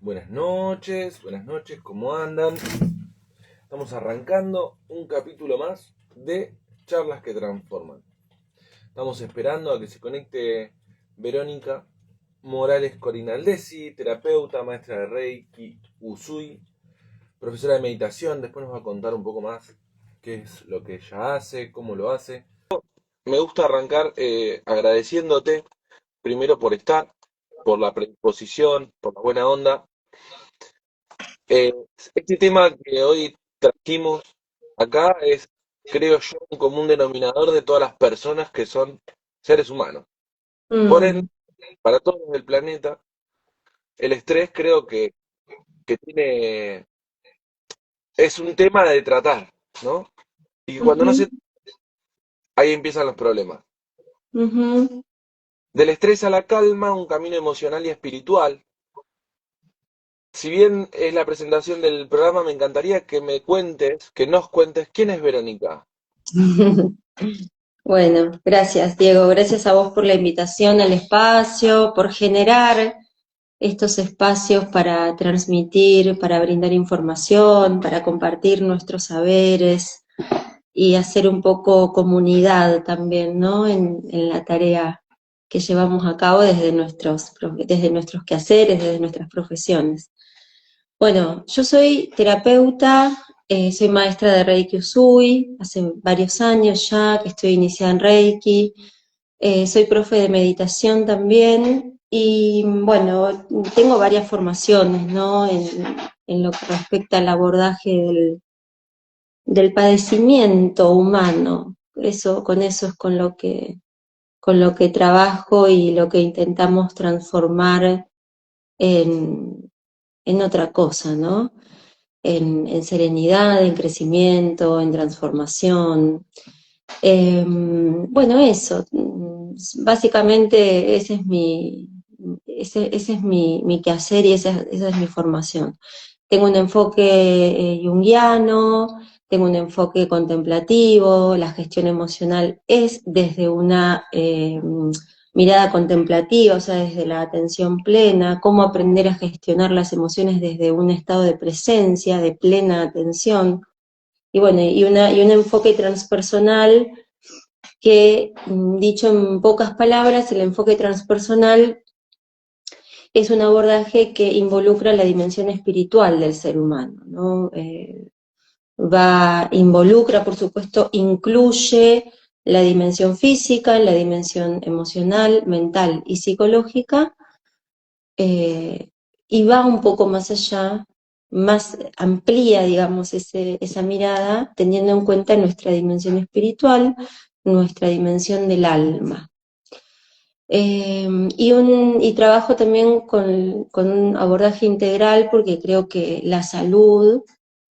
Buenas noches, ¿cómo andan? Estamos arrancando un capítulo más de Charlas que Transforman. Estamos esperando a que se conecte Verónica Morales Corinaldesi, terapeuta, maestra de Reiki, Usui, profesora de meditación. Después nos va a contar un poco más qué es lo que ella hace, cómo lo hace. Me gusta arrancar agradeciéndote primero por estar, por la predisposición, por la buena onda. Eh, este tema que hoy trajimos acá es, creo yo, un común denominador de todas las personas que son seres humanos. Por ende, Mm, para todos el planeta, el estrés creo que es un tema de tratar, ¿no? Y que cuando no ujú, se, ahí empiezan los problemas. ujú. Del estrés a la calma, un camino emocional y espiritual. Si bien es la presentación del programa, me encantaría que me cuentes, que nos cuentes quién es Verónica. Bueno, gracias, Diego. Gracias a vos por la invitación al espacio, por generar estos espacios para transmitir, para brindar información, para compartir nuestros saberes y hacer un poco comunidad también, ¿no? En la tarea que llevamos a cabo desde nuestros quehaceres, desde nuestras profesiones. Bueno, yo soy terapeuta, soy maestra de Reiki Usui, hace varios años ya que estoy iniciada en Reiki, soy profe de meditación también y bueno, tengo varias formaciones, ¿no? En lo que respecta al abordaje del padecimiento humano. Con eso es con lo que trabajo y lo que intentamos transformar en otra cosa, ¿no? En serenidad, en crecimiento, en transformación. Bueno, eso, básicamente ese es mi quehacer y esa es mi formación. Tengo un enfoque junguiano, tengo un enfoque contemplativo, la gestión emocional es desde una mirada contemplativa, o sea, desde la atención plena, cómo aprender a gestionar las emociones desde un estado de presencia, de plena atención, y bueno, y un enfoque transpersonal que, dicho en pocas palabras, el enfoque transpersonal es un abordaje que involucra la dimensión espiritual del ser humano, ¿no? Involucra, por supuesto, incluye la dimensión física, la dimensión emocional, mental y psicológica, eh, y va un poco más allá, más amplía, digamos, esa mirada, teniendo en cuenta nuestra dimensión espiritual, nuestra dimensión del alma. Y trabajo también con un abordaje integral porque creo que la salud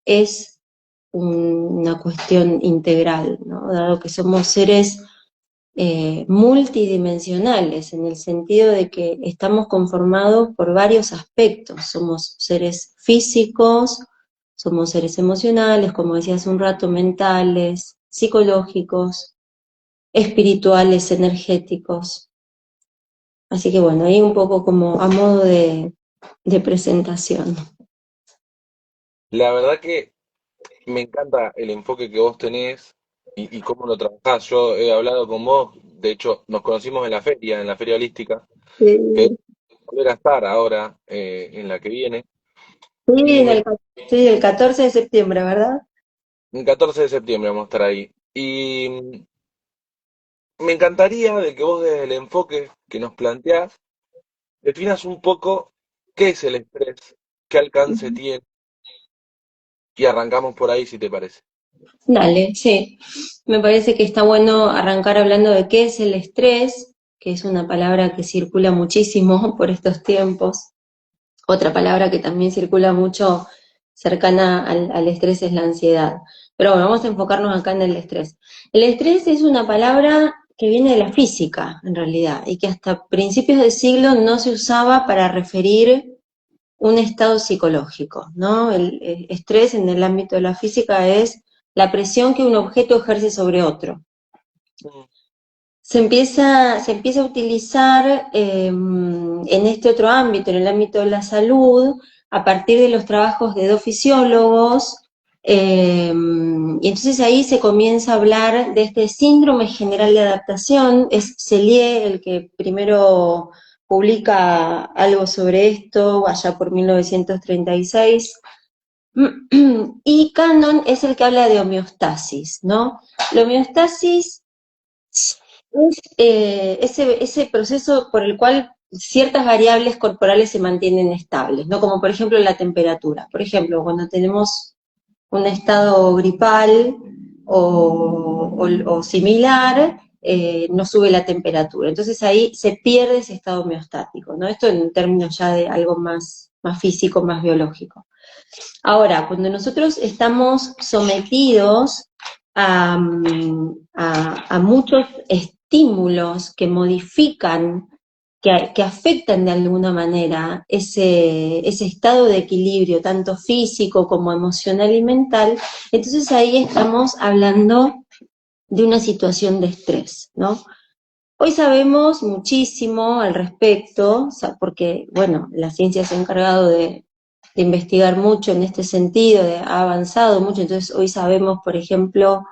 es una cuestión integral, ¿no? Dado que somos seres multidimensionales, en el sentido de que estamos conformados por varios aspectos. Somos seres físicos, somos seres emocionales, como decía hace un rato, mentales, psicológicos, espirituales, energéticos. Así que bueno, ahí un poco como a modo de presentación. La verdad que me encanta el enfoque que vos tenés y cómo lo trabajás. Yo he hablado con vos, de hecho, nos conocimos en la feria holística, que Sí, volver a estar ahora en la que viene. sí, Y me, sí, el 14 de septiembre, ¿verdad? el 14 de septiembre vamos a estar ahí. Y me encantaría de que vos desde el enfoque que nos planteás, definas un poco qué es el estrés, qué alcance tiene, y arrancamos por ahí si te parece. Dale, sí. Me parece que está bueno arrancar hablando de qué es el estrés, que es una palabra que circula muchísimo por estos tiempos. Otra palabra que también circula mucho cercana al estrés es la ansiedad. Pero bueno, vamos a enfocarnos acá en el estrés. El estrés es una palabra que viene de la física, en realidad, y que hasta principios de siglo no se usaba para referir un estado psicológico, ¿no? El estrés en el ámbito de la física es la presión que un objeto ejerce sobre otro. Mm. se empieza a utilizar en este otro ámbito, en el ámbito de la salud, a partir de los trabajos de dos fisiólogos, y entonces ahí se comienza a hablar de este síndrome general de adaptación. Es Selye el que primero publica algo sobre esto, allá por 1936, y Cannon es el que habla de homeostasis, ¿no? La homeostasis es ese proceso por el cual ciertas variables corporales se mantienen estables, ¿no? Como por ejemplo la temperatura. Por ejemplo, cuando tenemos un estado gripal o similar, no sube la temperatura. Entonces ahí se pierde ese estado homeostático, ¿no? Esto en términos ya de algo más físico, más biológico. Ahora, cuando nosotros estamos sometidos a muchos estímulos que modifican, que afectan de alguna manera ese estado de equilibrio, tanto físico como emocional y mental, entonces ahí estamos hablando de una situación de estrés, ¿no? Hoy sabemos muchísimo al respecto, porque, bueno, la ciencia se ha encargado de investigar mucho en este sentido, ha avanzado mucho, entonces hoy sabemos, por ejemplo,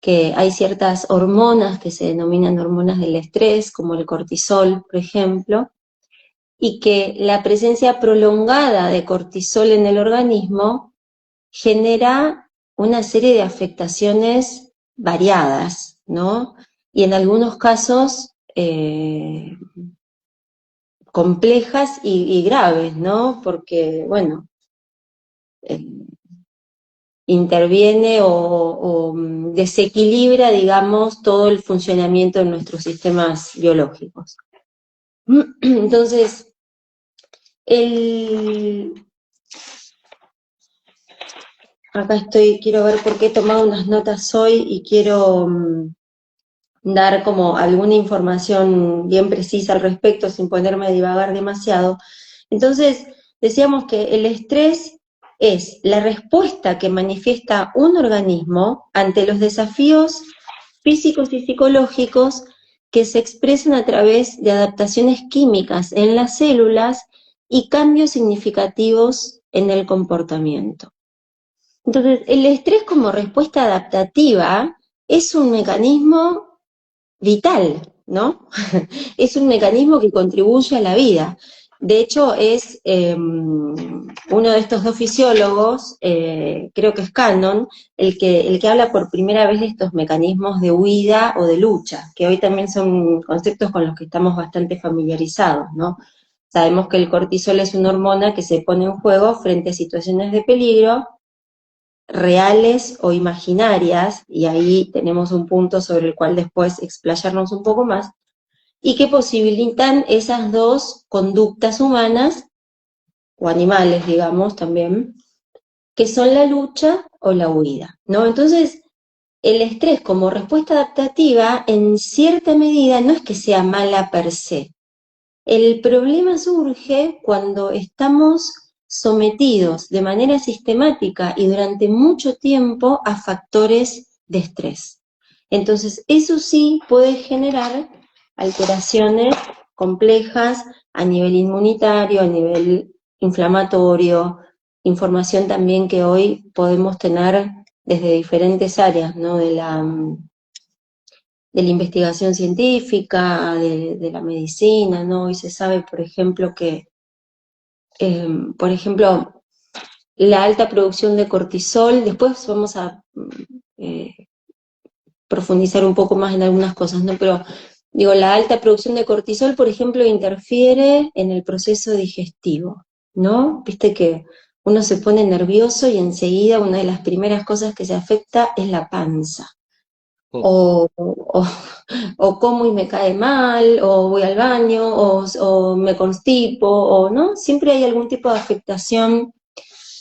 que hay ciertas hormonas que se denominan hormonas del estrés, como el cortisol, por ejemplo, y que la presencia prolongada de cortisol en el organismo genera una serie de afectaciones variadas, ¿no? Y en algunos casos complejas y graves, ¿no? Porque, bueno, eh, interviene o desequilibra, digamos, todo el funcionamiento de nuestros sistemas biológicos. Entonces, el, acá estoy, quiero ver por qué he tomado unas notas hoy y quiero dar como alguna información bien precisa al respecto sin ponerme a divagar demasiado. Entonces, decíamos que el estrés es la respuesta que manifiesta un organismo ante los desafíos físicos y psicológicos que se expresan a través de adaptaciones químicas en las células y cambios significativos en el comportamiento. Entonces, el estrés como respuesta adaptativa es un mecanismo vital, ¿no? Es un mecanismo que contribuye a la vida. De hecho, es uno de estos dos fisiólogos, creo que es Cannon, el que habla por primera vez de estos mecanismos de huida o de lucha, que hoy también son conceptos con los que estamos bastante familiarizados, ¿no? Sabemos que el cortisol es una hormona que se pone en juego frente a situaciones de peligro, reales o imaginarias, y ahí tenemos un punto sobre el cual después explayarnos un poco más, y que posibilitan esas dos conductas humanas, o animales, digamos, también, que son la lucha o la huida, ¿no? Entonces, el estrés como respuesta adaptativa, en cierta medida, no es que sea mala per se. El problema surge cuando estamos sometidos de manera sistemática y durante mucho tiempo a factores de estrés. Entonces, eso sí puede generar alteraciones complejas a nivel inmunitario, a nivel inflamatorio, información también que hoy podemos tener desde diferentes áreas, ¿no? De la investigación científica, de la medicina, ¿no? Hoy se sabe, por ejemplo, que, por ejemplo, la alta producción de cortisol, después vamos a eh, profundizar un poco más en algunas cosas, ¿no? Pero digo, la alta producción de cortisol, por ejemplo, interfiere en el proceso digestivo, ¿no? Viste que uno se pone nervioso y enseguida una de las primeras cosas que se afecta es la panza. O como y me cae mal, o voy al baño, o me constipo, o no, siempre hay algún tipo de afectación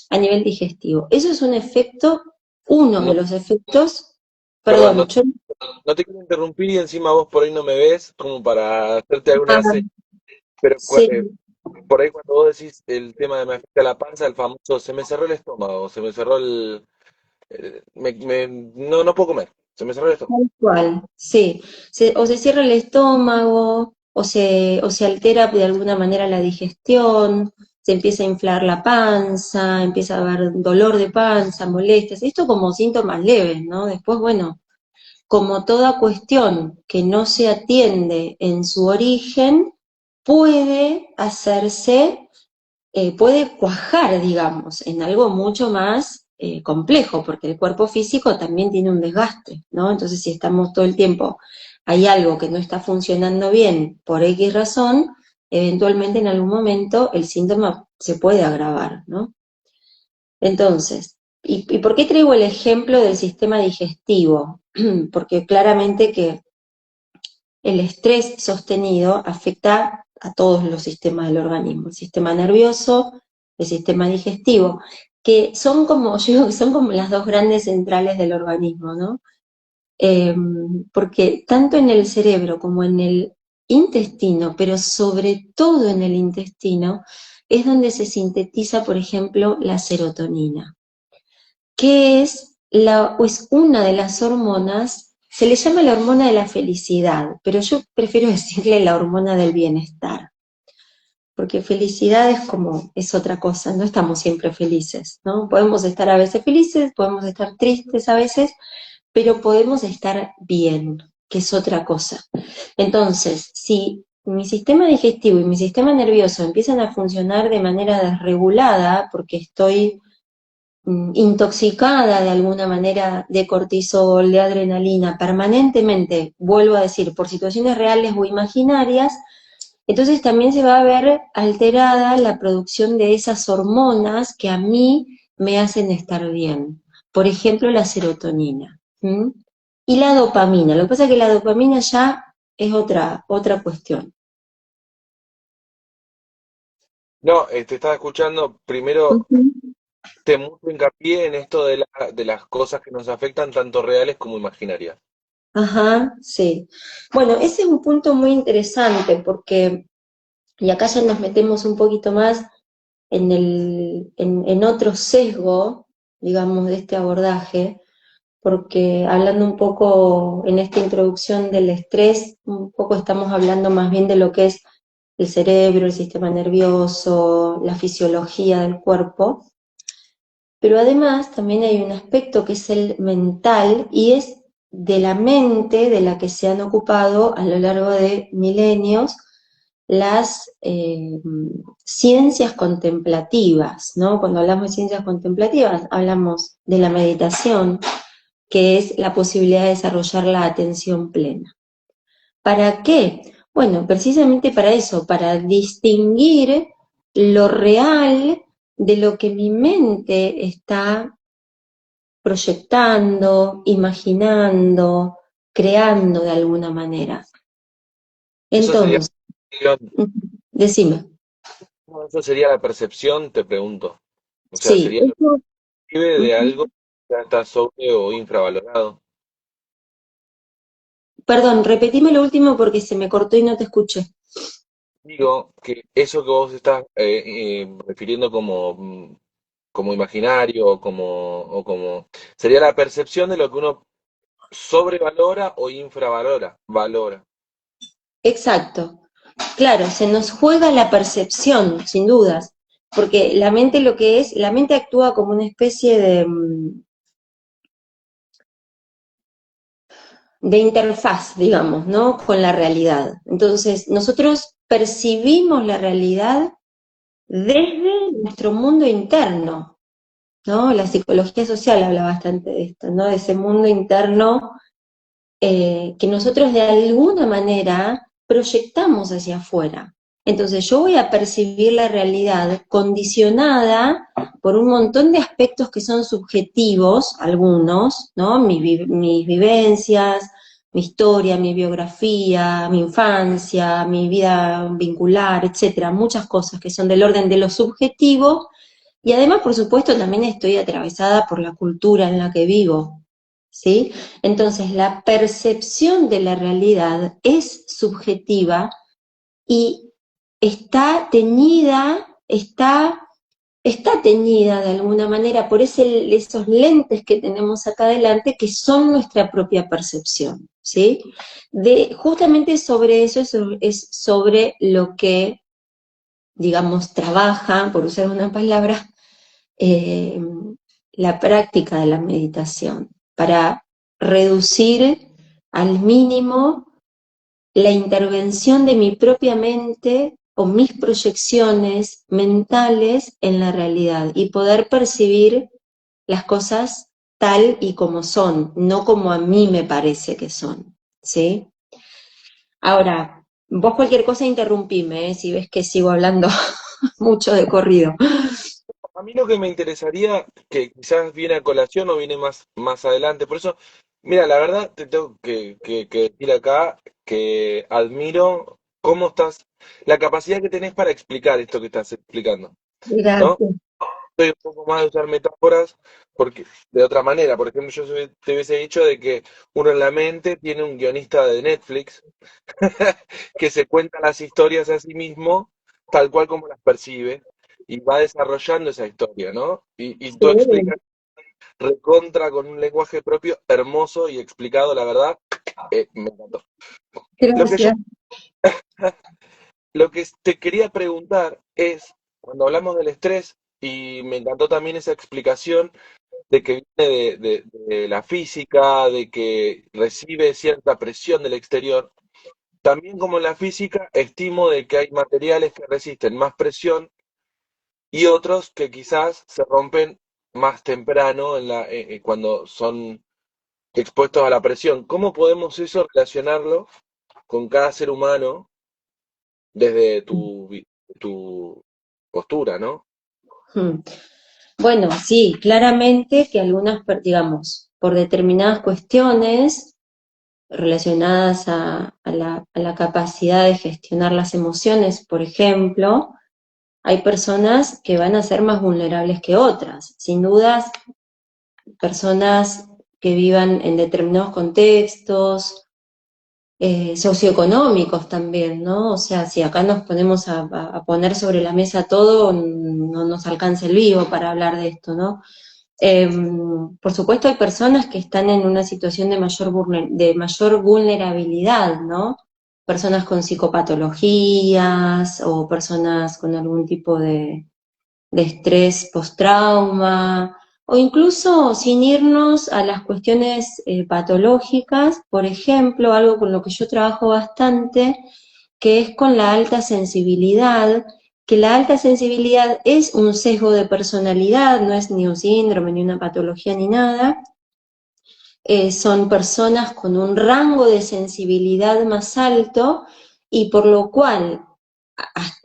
a nivel digestivo. Eso es un efecto, uno de No, los efectos, perdón, perdón, yo, no te quiero interrumpir y encima vos por ahí no me ves como para hacerte alguna ah, seña, pero sí, por ahí cuando vos decís el tema de me afecta la panza, el famoso se me cerró el estómago, se me cerró no, no puedo comer. Se me cerró esto. Tal cual, sí. O se cierra el estómago, o se altera de alguna manera la digestión, se empieza a inflar la panza, empieza a haber dolor de panza, molestias. Esto como síntomas leves, ¿no? Después, bueno, como toda cuestión que no se atiende en su origen, puede hacerse puede cuajar, digamos, en algo mucho más complejo, porque el cuerpo físico también tiene un desgaste, ¿no? Entonces, si estamos todo el tiempo, hay algo que no está funcionando bien por X razón, eventualmente en algún momento el síntoma se puede agravar, ¿no? Entonces, y por qué traigo el ejemplo del sistema digestivo? Porque claramente que el estrés sostenido afecta a todos los sistemas del organismo, el sistema nervioso, el sistema digestivo, que son como, yo digo que son como las dos grandes centrales del organismo, ¿no? Porque tanto en el cerebro como en el intestino, pero sobre todo en el intestino, es donde se sintetiza, por ejemplo, la serotonina, que es una de las hormonas, se le llama la hormona de la felicidad, pero yo prefiero decirle la hormona del bienestar, porque felicidad es otra cosa, no estamos siempre felices, ¿no? Podemos estar a veces felices, podemos estar tristes a veces, pero podemos estar bien, que es otra cosa. Entonces, si mi sistema digestivo y mi sistema nervioso empiezan a funcionar de manera desregulada, porque estoy intoxicada de alguna manera de cortisol, de adrenalina, permanentemente, vuelvo a decir, por situaciones reales o imaginarias, entonces también se va a ver alterada la producción de esas hormonas que a mí me hacen estar bien. Por ejemplo, la serotonina. ¿Mm? Y la dopamina. Lo que pasa es que la dopamina ya es otra cuestión. No, te estaba escuchando. Primero, Ujú. te mucho hincapié en esto de las cosas que nos afectan, tanto reales como imaginarias. Ajá, sí. Bueno, ese es un punto muy interesante porque, y acá ya nos metemos un poquito más en otro sesgo, digamos, de este abordaje, porque hablando un poco en esta introducción del estrés, un poco estamos hablando más bien de lo que es el cerebro, el sistema nervioso, la fisiología del cuerpo, pero además también hay un aspecto que es el mental y es de la mente de la que se han ocupado a lo largo de milenios las ciencias contemplativas, ¿no? Cuando hablamos de ciencias contemplativas, hablamos de la meditación, que es la posibilidad de desarrollar la atención plena. ¿Para qué? Bueno, precisamente para eso, para distinguir lo real de lo que mi mente está proyectando, imaginando, creando de alguna manera. Eso sería, Entonces, decime, no, eso sería la percepción, te pregunto. O sea, sí, sería lo eso, que vive de algo que ya está sobre o infravalorado. perdón, repetime lo último porque se me cortó y no te escuché. Digo que eso que vos estás refiriendo como, como imaginario o como sería la percepción de lo que uno sobrevalora o infravalora, valora. Exacto. Claro, se nos juega la percepción, sin dudas, porque la mente lo que es, la mente actúa como una especie de interfaz, digamos, ¿no? Con la realidad. Entonces, nosotros percibimos la realidad desde nuestro mundo interno, ¿no? La psicología social habla bastante de esto, ¿no? De ese mundo interno que nosotros de alguna manera proyectamos hacia afuera. Entonces yo voy a percibir la realidad condicionada por un montón de aspectos que son subjetivos, algunos, ¿no? Mis vivencias, mi historia, mi biografía, mi infancia, mi vida vincular, etcétera, muchas cosas que son del orden de lo subjetivo y además, por supuesto, también estoy atravesada por la cultura en la que vivo, ¿sí? Entonces, la percepción de la realidad es subjetiva y está teñida, está está teñida de alguna manera por esos lentes que tenemos acá adelante, que son nuestra propia percepción, ¿sí? Justamente sobre eso es sobre lo que, digamos, trabaja, por usar una palabra, eh, la práctica de la meditación, para reducir al mínimo la intervención de mi propia mente o mis proyecciones mentales en la realidad y poder percibir las cosas tal y como son, no como a mí me parece que son, ¿sí? Ahora, vos cualquier cosa interrumpime, ¿eh? Si ves que sigo hablando mucho de corrido. A mí lo que me interesaría, que quizás viene a colación o viene más adelante, por eso, mira, la verdad te tengo que decir acá que admiro cómo estás, la capacidad que tenés para explicar esto que estás explicando, ¿no? Gracias. Soy un poco más de usar metáforas porque de otra manera, por ejemplo, te hubiese dicho de que uno en la mente tiene un guionista de Netflix que se cuenta las historias a sí mismo tal cual como las percibe y va desarrollando esa historia, ¿no? Y tú Sí, explicas recontra con un lenguaje propio hermoso y explicado, la verdad, me encantó. Lo que yo, gracias. lo que te quería preguntar es, cuando hablamos del estrés, y me encantó también esa explicación de que viene de la física, de que recibe cierta presión del exterior, también como en la física, estimo de que hay materiales que resisten más presión y otros que quizás se rompen más temprano cuando son expuestos a la presión. ¿Cómo podemos eso relacionarlo con cada ser humano desde tu postura, ¿no? Hmm. Bueno, sí, claramente que algunas, digamos, por determinadas cuestiones relacionadas a la capacidad de gestionar las emociones, por ejemplo, hay personas que van a ser más vulnerables que otras. Sin dudas, personas que vivan en determinados contextos, socioeconómicos también, ¿no? O sea, si acá nos ponemos a poner sobre la mesa todo, no nos alcanza el vivo para hablar de esto, ¿no? Eh, por supuesto hay personas que están en una situación de mayor vulnerabilidad, ¿no? Personas con psicopatologías o personas con algún tipo de estrés post-trauma, o incluso sin irnos a las cuestiones patológicas, por ejemplo, algo con lo que yo trabajo bastante, que es con la alta sensibilidad, que la alta sensibilidad es un sesgo de personalidad, no es ni un síndrome, ni una patología, ni nada. Son personas con un rango de sensibilidad más alto y por lo cual,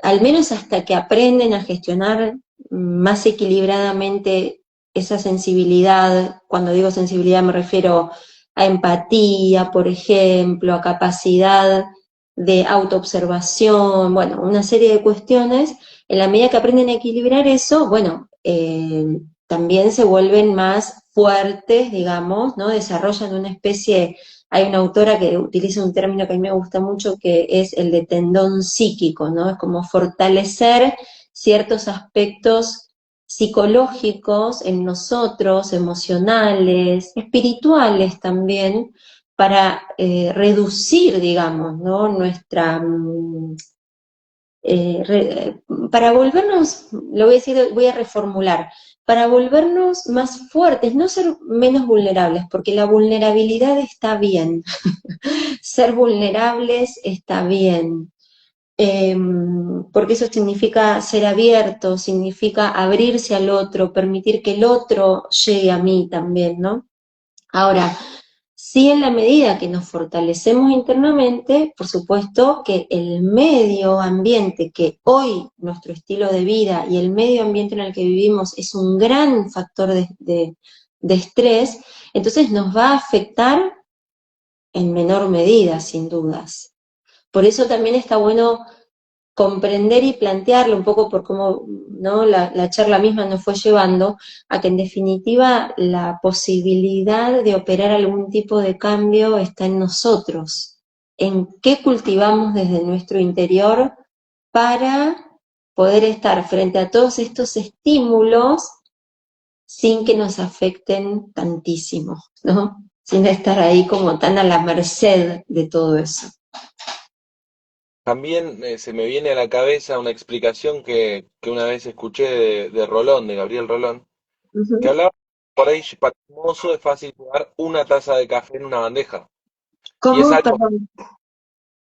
al menos hasta que aprenden a gestionar más equilibradamente esa sensibilidad, cuando digo sensibilidad me refiero a empatía, por ejemplo, a capacidad de autoobservación, bueno, una serie de cuestiones, en la medida que aprenden a equilibrar eso, bueno, también se vuelven más fuertes, digamos, ¿no? Desarrollan una especie, hay una autora que utiliza un término que a mí me gusta mucho, que es el de tendón psíquico, ¿no? Es como fortalecer ciertos aspectos psicológicos en nosotros, emocionales, espirituales también, para reducir, digamos, ¿no? Nuestra para volvernos, lo voy a decir, voy a reformular, para volvernos más fuertes, no ser menos vulnerables, porque la vulnerabilidad está bien, ser vulnerables está bien, porque eso significa ser abierto, significa abrirse al otro, permitir que el otro llegue a mí también, ¿no? Ahora, sí, en la medida que nos fortalecemos internamente, por supuesto que el medio ambiente, que hoy nuestro estilo de vida y el medio ambiente en el que vivimos es un gran factor de estrés, entonces nos va a afectar en menor medida, sin dudas. Por eso también está bueno comprender y plantearlo un poco por cómo, ¿no? La charla misma nos fue llevando a que en definitiva la posibilidad de operar algún tipo de cambio está en nosotros, en qué cultivamos desde nuestro interior para poder estar frente a todos estos estímulos sin que nos afecten tantísimo, ¿no? Sin estar ahí como tan a la merced de todo eso. También se me viene a la cabeza una explicación que una vez escuché de Rolón, de Gabriel Rolón, que Ujú. hablaba por ahí para un mozo es fácil llevar una taza de café en una bandeja. Y es ¿Cómo? algo Perdón.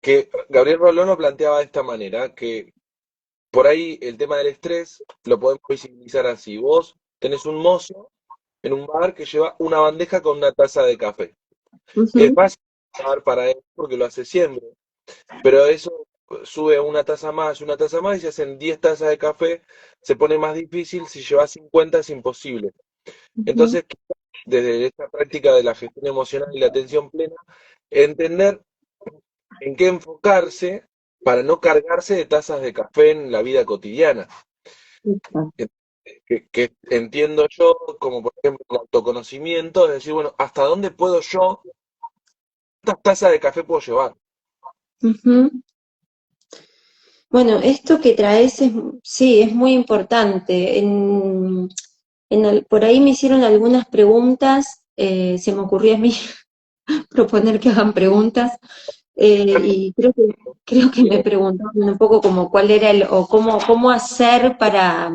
que Gabriel Rolón lo planteaba de esta manera, que por ahí el tema del estrés lo podemos visibilizar así. Vos tenés un mozo en un bar que lleva una bandeja con una taza de café. Es Ujú. fácil llevar para él porque lo hace siempre, pero eso sube una taza más y se hacen 10 tazas de café, se pone más difícil, si llevas 50 es imposible. Ujú. Entonces, desde esta práctica de la gestión emocional y la atención plena, entender en qué enfocarse para no cargarse de tazas de café en la vida cotidiana. Exacto. Que entiendo yo como, por ejemplo, el autoconocimiento, es decir, bueno, ¿hasta dónde puedo yo, cuántas tazas de café puedo llevar? Ujú. Bueno, esto que traes es, sí, es muy importante. Por ahí me hicieron algunas preguntas, se me ocurrió a mí proponer que hagan preguntas, y creo que me preguntaron un poco como cuál era o cómo hacer para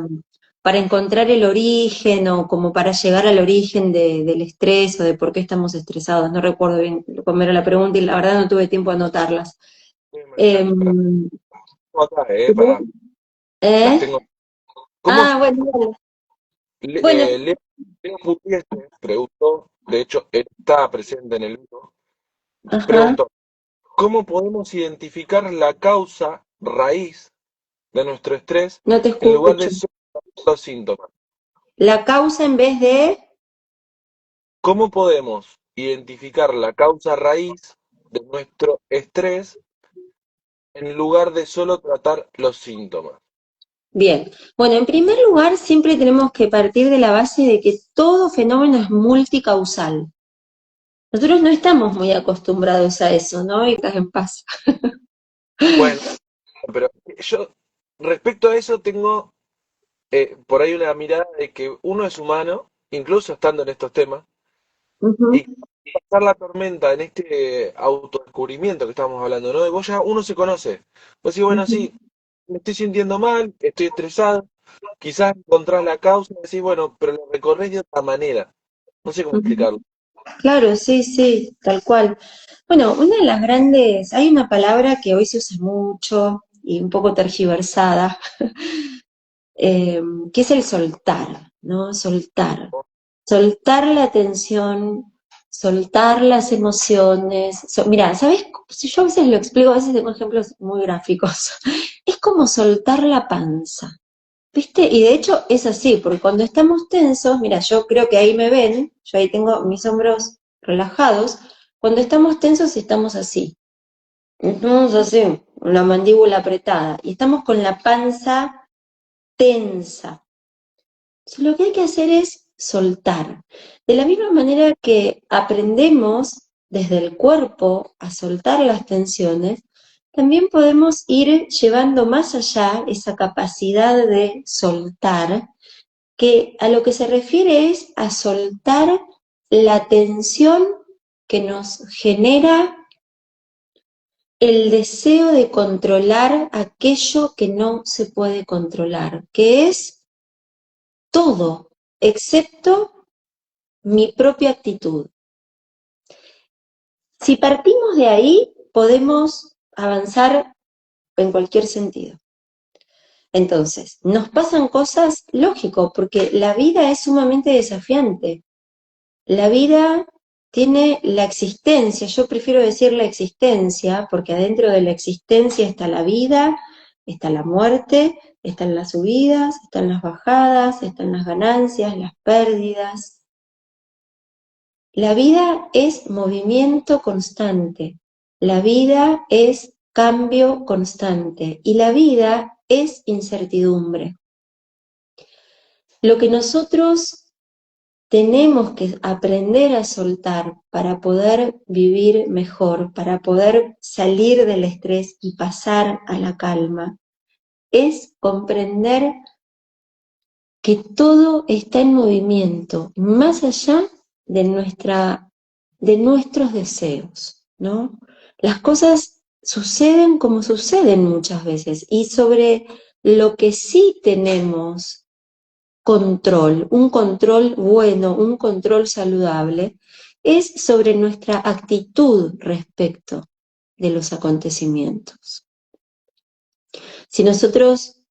encontrar el origen o como para llegar al origen del estrés o de por qué estamos estresados. No recuerdo bien cómo era la pregunta y la verdad no tuve tiempo de anotarlas. Las Em, tengo acá, las ¿Eh? tengo. ¿Cómo Ah, bueno, vale. Bueno, Leo Pugliese preguntó, de hecho, él está presente en el libro, ajá, preguntó, ¿cómo podemos identificar la causa raíz de nuestro estrés no te en lugar escucho. de solo los síntomas? La causa en vez de, ¿Cómo podemos identificar la causa raíz de nuestro estrés en lugar de solo tratar los síntomas? bien. Bueno, en primer lugar, siempre tenemos que partir de la base de que todo fenómeno es multicausal. Nosotros no estamos muy acostumbrados a eso, ¿no? Y estás en paz. Bueno, pero yo respecto a eso tengo por ahí una mirada de que uno es humano, incluso estando en estos temas, Ujú, y pasar la tormenta en este autodescubrimiento que estamos hablando, ¿no? De vos ya uno se conoce. Vos decís, bueno, ujú, sí, me estoy sintiendo mal, estoy estresado, quizás encontrás la causa y decís, bueno, pero lo recorrés de otra manera. No sé cómo ujú. explicarlo. Claro, sí, sí, tal cual. Bueno, una de las grandes, hay una palabra que hoy se usa mucho y un poco tergiversada, eh, que es el soltar, ¿no? Soltar. Soltar la tensión, soltar las emociones. Mira, ¿sabes? Si yo a veces lo explico, a veces tengo ejemplos muy gráficos. Es como soltar la panza, ¿viste? Y de hecho es así, porque cuando estamos tensos, mira, yo creo que ahí me ven, yo ahí tengo mis hombros relajados. Cuando estamos tensos estamos así. Estamos así, con la mandíbula apretada. Y estamos con la panza tensa. Entonces, lo que hay que hacer es soltar. De la misma manera que aprendemos desde el cuerpo a soltar las tensiones, también podemos ir llevando más allá esa capacidad de soltar, que a lo que se refiere es a soltar la tensión que nos genera el deseo de controlar aquello que no se puede controlar, que es todo, excepto mi propia actitud. Si partimos de ahí, podemos avanzar en cualquier sentido. Entonces, nos pasan cosas, lógico, porque la vida es sumamente desafiante. La vida tiene la existencia, yo prefiero decir la existencia, porque adentro de la existencia está la vida, está la muerte, están las subidas, están las bajadas, están las ganancias, las pérdidas. La vida es movimiento constante, la vida es cambio constante y la vida es incertidumbre. Lo que nosotros tenemos que aprender a soltar para poder vivir mejor, para poder salir del estrés y pasar a la calma, es comprender que todo está en movimiento, más allá de de nuestros deseos, ¿no? Las cosas suceden como suceden muchas veces, y sobre lo que sí tenemos control, un control bueno, un control saludable, es sobre nuestra actitud respecto de los acontecimientos. Si nosotros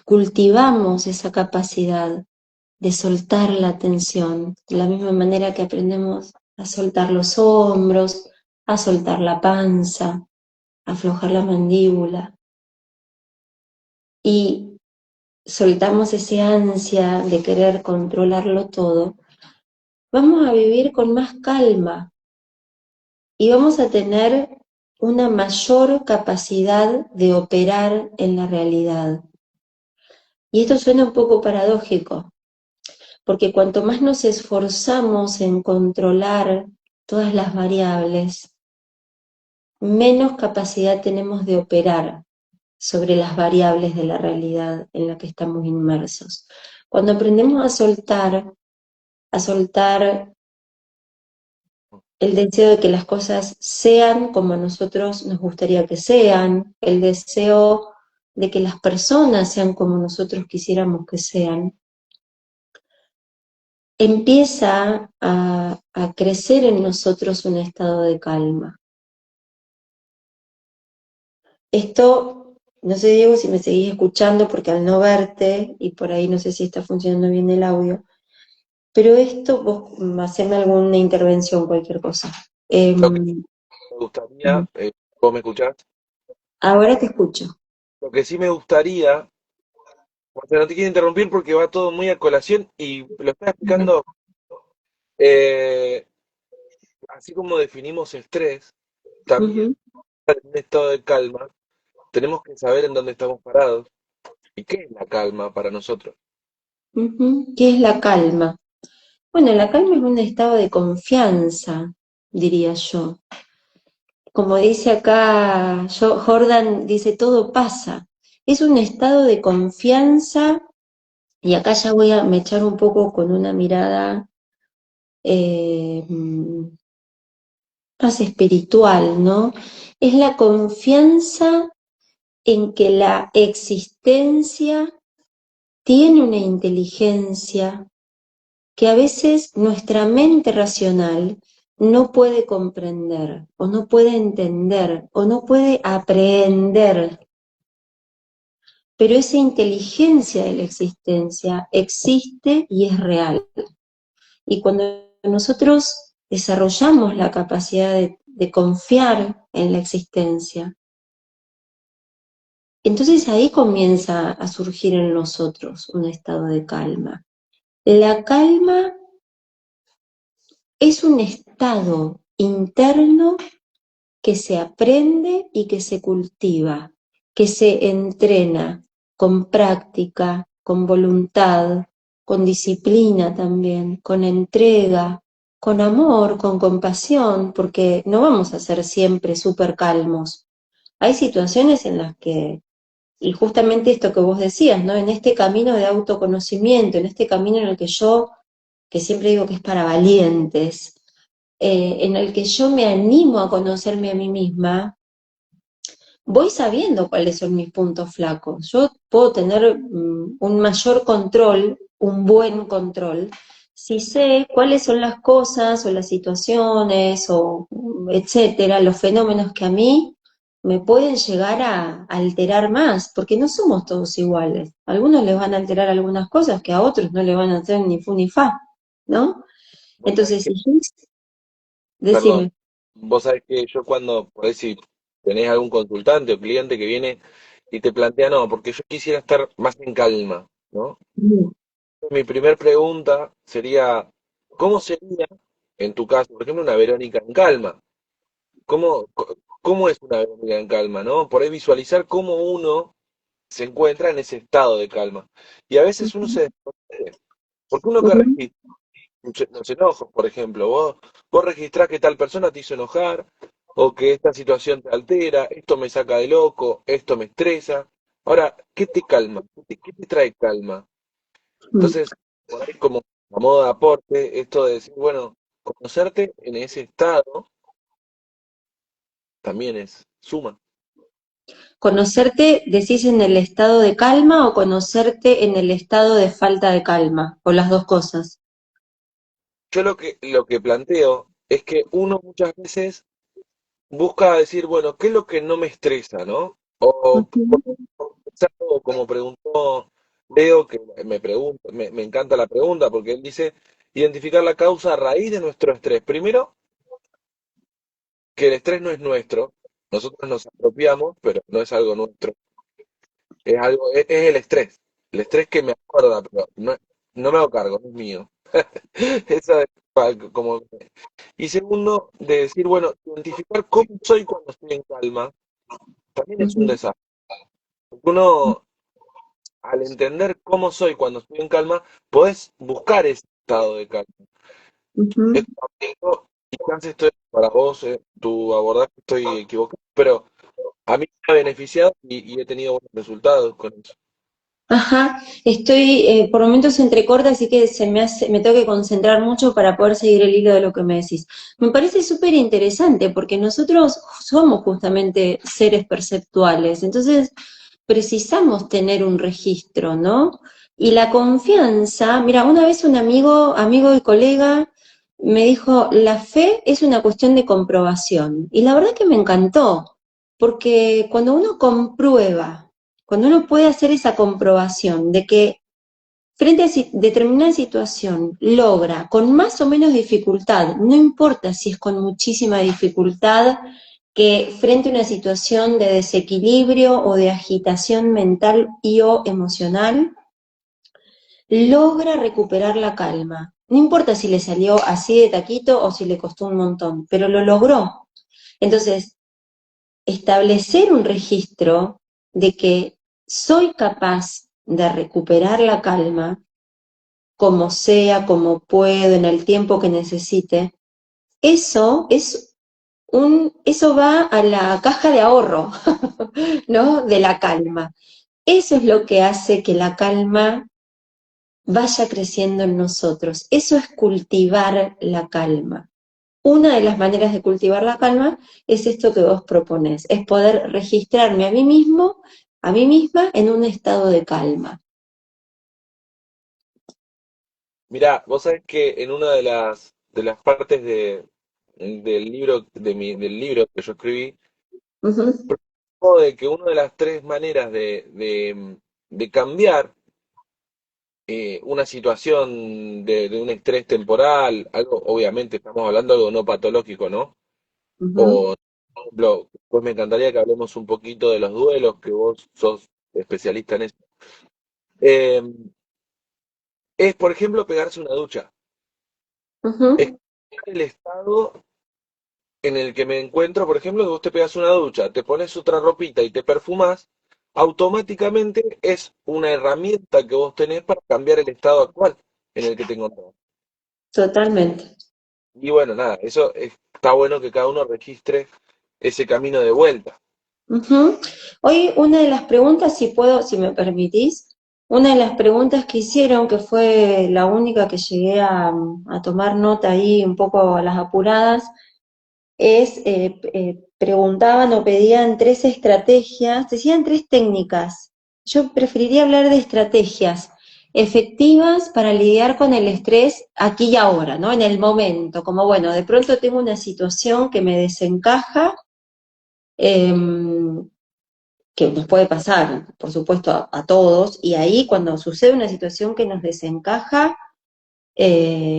cultivamos esa capacidad de soltar la tensión, de la misma manera que aprendemos a soltar los hombros, a soltar la panza, a aflojar la mandíbula, y soltamos ese ansia de querer controlarlo todo, vamos a vivir con más calma y vamos a tener una mayor capacidad de operar en la realidad. Y esto suena un poco paradójico, porque cuanto más nos esforzamos en controlar todas las variables, menos capacidad tenemos de operar sobre las variables de la realidad en la que estamos inmersos. Cuando aprendemos a soltar el deseo de que las cosas sean como a nosotros nos gustaría que sean, el deseo de que las personas sean como nosotros quisiéramos que sean, empieza a crecer en nosotros un estado de calma. Esto, no sé, Diego, si me seguís escuchando, porque al no verte, y por ahí no sé si está funcionando bien el audio, pero esto, vos haceme alguna intervención, cualquier cosa. Lo que me gustaría, ¿vos me escuchás? Ahora te escucho. Lo que sí me gustaría, o sea, no te quiero interrumpir porque va todo muy a colación y lo estás explicando, eh, así como definimos estrés, también Ujú, en un estado de calma tenemos que saber en dónde estamos parados y qué es la calma para nosotros. ujú. ¿Qué es la calma? Bueno, la calma es un estado de confianza, diría yo. Como dice acá Jordan, dice todo pasa. Es un estado de confianza, y acá ya voy a mechar un poco con una mirada eh, más espiritual, ¿no? Es la confianza en que la existencia tiene una inteligencia que a veces nuestra mente racional no puede comprender, o no puede entender, o no puede aprehender, pero esa inteligencia de la existencia existe y es real. Y cuando nosotros desarrollamos la capacidad de confiar en la existencia, entonces ahí comienza a surgir en nosotros un estado de calma. La calma es un estado interno que se aprende y que se cultiva, que se entrena con práctica, con voluntad, con disciplina también, con entrega, con amor, con compasión, porque no vamos a ser siempre súper calmos. Hay situaciones en las que, y justamente esto que vos decías, ¿no? En este camino de autoconocimiento, en este camino en el que yo, que siempre digo que es para valientes, en el que yo me animo a conocerme a mí misma, voy sabiendo cuáles son mis puntos flacos. Yo puedo tener un mayor control, un buen control, si sé cuáles son las cosas o las situaciones o etcétera, los fenómenos que a mí me pueden llegar a alterar más, porque no somos todos iguales. A algunos les van a alterar algunas cosas que a otros no le van a hacer ni fu ni fa, ¿no? Vos sabés Entonces, que, si yo, perdón, decime. vos sabés que yo cuando, por ahí si tenés algún consultante o cliente que viene y te plantea, no, porque yo quisiera estar más en calma, ¿no? Mi primer pregunta sería, ¿cómo sería, en tu caso, por ejemplo, una Verónica en calma? ¿Cómo es una Verónica en calma, no? Por ahí visualizar cómo uno se encuentra en ese estado de calma. Y a veces uno se desconoce, porque uno que Ujú, registra los enojos, por ejemplo, vos registrás que tal persona te hizo enojar, o que esta situación te altera, esto me saca de loco, esto me estresa, Ahora, ¿qué te calma? ¿Qué te trae calma? Mm. Entonces, por ahí como a modo de aporte, esto de decir, bueno, conocerte en ese estado también es suma. ¿Conocerte, decís, en el estado de calma o conocerte en el estado de falta de calma? ¿O las dos cosas? Yo lo que planteo es que uno muchas veces busca decir, bueno, ¿qué es lo que no me estresa, no? O Ujú, como preguntó Leo, que me encanta la pregunta, porque él dice, identificar la causa a raíz de nuestro estrés. Primero, que el estrés no es nuestro, nosotros nos apropiamos, pero no es algo nuestro, es el estrés que me acuerda, pero no me hago cargo, no es mío. Esa es como. Y segundo, de decir, bueno, identificar cómo soy cuando estoy en calma, también es un ujú, desafío. Porque uno, al entender cómo soy cuando estoy en calma, podés buscar ese estado de calma. ujú. Es complejo, quizás esto es para vos, tu abordaje estoy equivocado, pero a mí me ha beneficiado y he tenido buenos resultados con eso. Ajá, estoy por momentos entrecorta, así que me tengo que concentrar mucho para poder seguir el hilo de lo que me decís. Me parece súper interesante porque nosotros somos justamente seres perceptuales, entonces precisamos tener un registro, ¿no? Y la confianza, mira, una vez un amigo y colega me dijo, la fe es una cuestión de comprobación. Y la verdad que me encantó, porque cuando uno comprueba, cuando uno puede hacer esa comprobación de que frente a determinada situación logra con más o menos dificultad, no importa si es con muchísima dificultad, que frente a una situación de desequilibrio o de agitación mental y o emocional, logra recuperar la calma. No importa si le salió así de taquito o si le costó un montón, pero lo logró. Entonces, establecer un registro de que soy capaz de recuperar la calma, como sea, como puedo, en el tiempo que necesite, eso va a la caja de ahorro, ¿no? De la calma. Eso es lo que hace que la calma vaya creciendo en nosotros. Eso es cultivar la calma. Una de las maneras de cultivar la calma es esto que vos proponés, es poder registrarme a mí mismo, a mí misma en un estado de calma. Mirá, vos sabés que en una de las partes del libro que yo escribí, Ujú, propongo de que una de las tres maneras de cambiar una situación de un estrés temporal, algo, obviamente estamos hablando de algo no patológico, ¿no? ujú, O, por ejemplo, pues me encantaría que hablemos un poquito de los duelos, que vos sos especialista en eso. Eh, es, por ejemplo, pegarse una ducha. Es ujú. el estado en el que me encuentro, por ejemplo, que vos te pegas una ducha, te pones otra ropita y te perfumás, automáticamente es una herramienta que vos tenés para cambiar el estado actual en el que te encontrás. Totalmente. Y bueno, nada, está bueno que cada uno registre ese camino de vuelta. Ujú. Hoy una de las preguntas, si puedo, si me permitís, una de las preguntas que hicieron, que fue la única que llegué a tomar nota ahí un poco a las apuradas, preguntaban o pedían tres estrategias, decían tres técnicas. Yo preferiría hablar de estrategias efectivas para lidiar con el estrés aquí y ahora, ¿no? En el momento, como bueno, de pronto tengo una situación que me desencaja, em, que nos puede pasar, por supuesto, a todos, y ahí cuando sucede una situación que nos desencaja,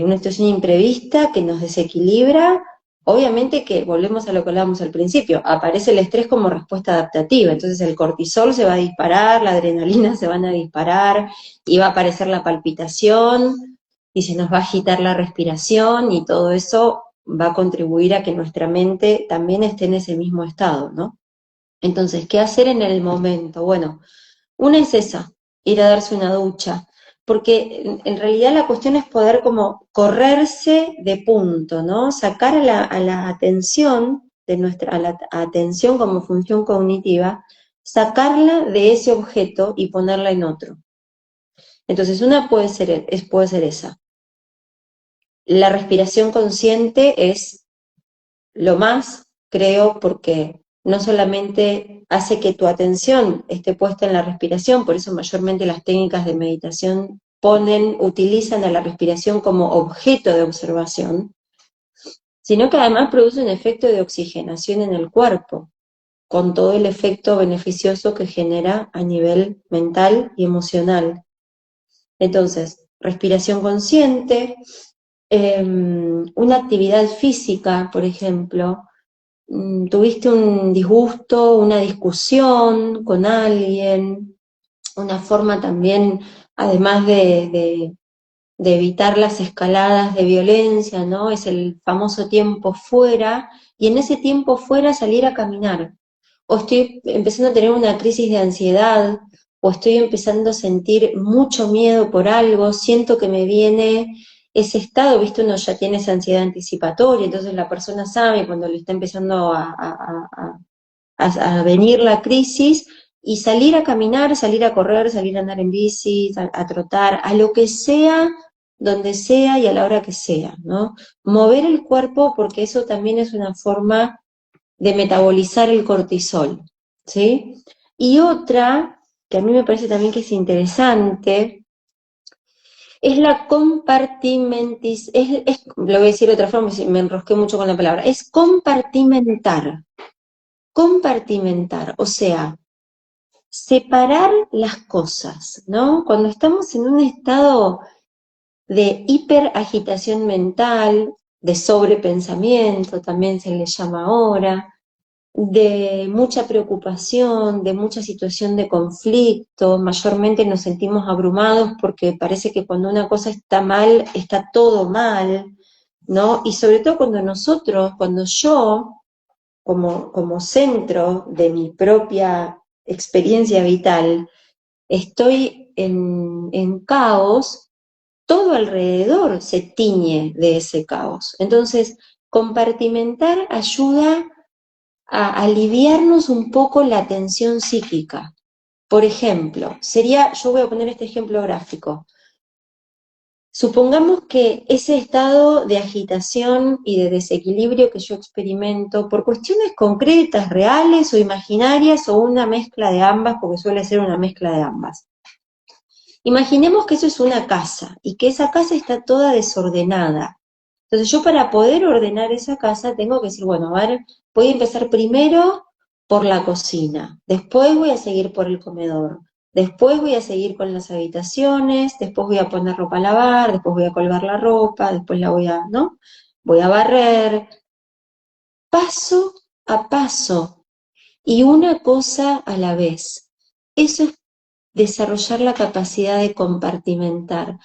una situación imprevista que nos desequilibra, obviamente que volvemos a lo que hablábamos al principio, aparece el estrés como respuesta adaptativa, entonces el cortisol se va a disparar, la adrenalina se van a disparar, y va a aparecer la palpitación, y se nos va a agitar la respiración, y todo eso va a contribuir a que nuestra mente también esté en ese mismo estado, ¿no? Entonces, ¿qué hacer en el momento? Bueno, una es esa, ir a darse una ducha, porque en realidad la cuestión es poder como correrse de punto, ¿no? Sacar a la atención de nuestra, a la atención como función cognitiva, sacarla de ese objeto y ponerla en otro. Entonces, una puede ser esa. La respiración consciente es lo más, creo, porque no solamente hace que tu atención esté puesta en la respiración, por eso mayormente las técnicas de meditación utilizan a la respiración como objeto de observación, sino que además produce un efecto de oxigenación en el cuerpo, con todo el efecto beneficioso que genera a nivel mental y emocional. Entonces, respiración consciente, una actividad física, por ejemplo, tuviste un disgusto, una discusión con alguien, una forma también, además de evitar las escaladas de violencia, ¿no? Es el famoso tiempo fuera, y en ese tiempo fuera salir a caminar. O estoy empezando a tener una crisis de ansiedad, o estoy empezando a sentir mucho miedo por algo, siento que me viene ese estado, viste, uno ya tiene esa ansiedad anticipatoria, entonces la persona sabe cuando le está empezando a venir la crisis, y salir a caminar, salir a correr, salir a andar en bici, a trotar, a lo que sea, donde sea y a la hora que sea, ¿no? Mover el cuerpo porque eso también es una forma de metabolizar el cortisol, ¿sí? Y otra, que a mí me parece también que es interesante, es la lo voy a decir de otra forma, me enrosqué mucho con la palabra, es compartimentar, o sea, separar las cosas, ¿no? Cuando estamos en un estado de hiperagitación mental, de sobrepensamiento, también se le llama ahora, de mucha preocupación, de mucha situación de conflicto, mayormente nos sentimos abrumados porque parece que cuando una cosa está mal, está todo mal, ¿no? Y sobre todo cuando yo, como centro de mi propia experiencia vital, estoy en caos, todo alrededor se tiñe de ese caos. Entonces, compartimentar ayuda a aliviarnos un poco la tensión psíquica. Por ejemplo, yo voy a poner este ejemplo gráfico. Supongamos que ese estado de agitación y de desequilibrio que yo experimento por cuestiones concretas, reales o imaginarias, o una mezcla de ambas, porque suele ser una mezcla de ambas. Imaginemos que eso es una casa y que esa casa está toda desordenada. Entonces yo, para poder ordenar esa casa, tengo que decir, bueno, a ver, voy a empezar primero por la cocina, después voy a seguir por el comedor, después voy a seguir con las habitaciones, después voy a poner ropa a lavar, después voy a colgar la ropa, después ¿no? Voy a barrer, paso a paso, y una cosa a la vez. Eso es desarrollar la capacidad de compartimentar.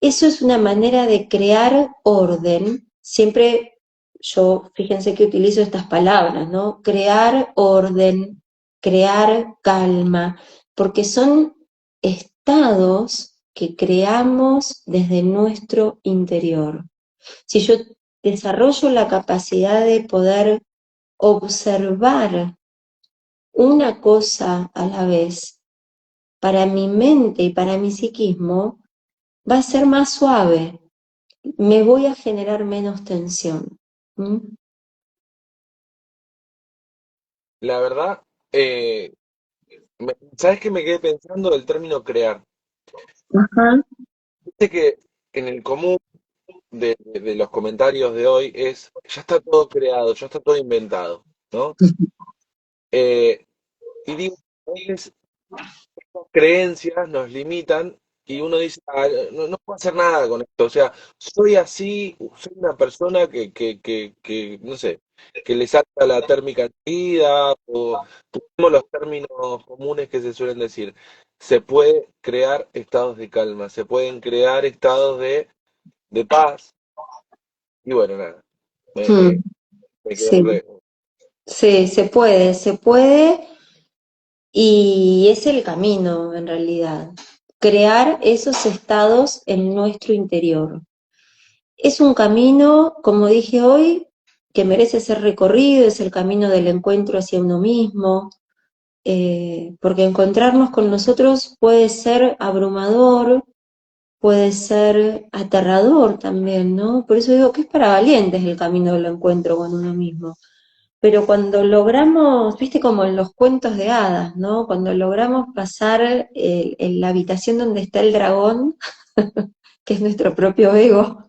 Eso es una manera de crear orden. Siempre fíjense que utilizo estas palabras, ¿no? Crear orden, crear calma, porque son estados que creamos desde nuestro interior. Si yo desarrollo la capacidad de poder observar una cosa a la vez, para mi mente y para mi psiquismo va a ser más suave, me voy a generar menos tensión. ¿Mm? La verdad, ¿sabes qué me quedé pensando del término crear? Ajá. Viste que en el común de los comentarios de hoy ya está todo creado, ya está todo inventado, ¿no? Eh, y digo, a veces creencias nos limitan y uno dice, "Ah, no puedo hacer nada con esto, o sea, soy así, soy una persona que no sé, que le salta la térmica enseguida, o tenemos los términos comunes que se suelen decir, se puede crear estados de calma, se pueden crear estados de paz, y bueno, nada, me, me, Mm, me quedó sí, re... sí, se puede, y es el camino en realidad. Crear esos estados en nuestro interior. Es un camino, como dije hoy, que merece ser recorrido, es el camino del encuentro hacia uno mismo, porque encontrarnos con nosotros puede ser abrumador, puede ser aterrador también, ¿no? Por eso digo que es para valientes el camino del encuentro con uno mismo. Pero cuando logramos, viste como en los cuentos de hadas, ¿no? Cuando logramos pasar en la habitación donde está el dragón, que es nuestro propio ego,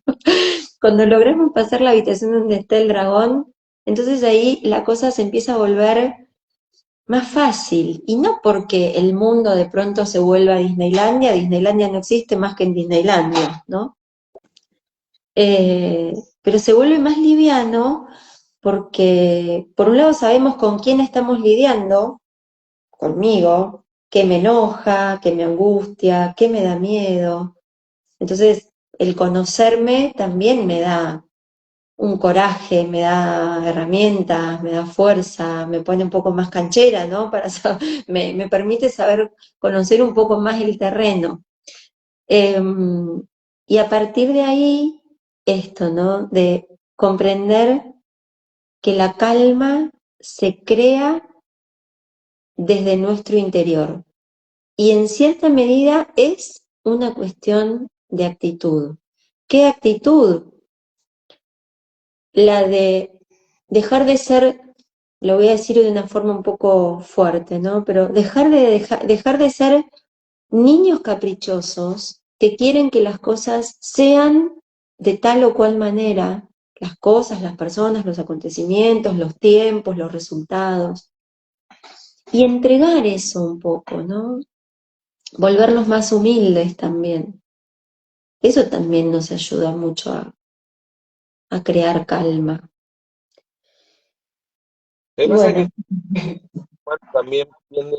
cuando logramos pasar la habitación donde está el dragón, entonces ahí la cosa se empieza a volver más fácil. Y no porque el mundo de pronto se vuelva a Disneylandia, Disneylandia no existe más que en Disneylandia, ¿no? Eh, pero se vuelve más liviano porque por un lado sabemos con quién estamos lidiando, conmigo, qué me enoja, qué me angustia, qué me da miedo. Entonces, el conocerme también me da un coraje, me da herramientas, me da fuerza, me pone un poco más canchera, ¿no? Me permite saber conocer un poco más el terreno. Y a partir de ahí, esto, ¿no? De comprender que la calma se crea desde nuestro interior y en cierta medida es una cuestión de actitud. ¿Qué actitud? La de dejar de ser, lo voy a decir de una forma un poco fuerte, ¿no? Pero dejar de ser niños caprichosos que quieren que las cosas sean de tal o cual manera, las cosas, las personas, los acontecimientos, los tiempos, los resultados, y entregar eso un poco, ¿no? Volvernos más humildes también. Eso también nos ayuda mucho a crear calma. Lo que Y pasa es que bueno, el humano también tiende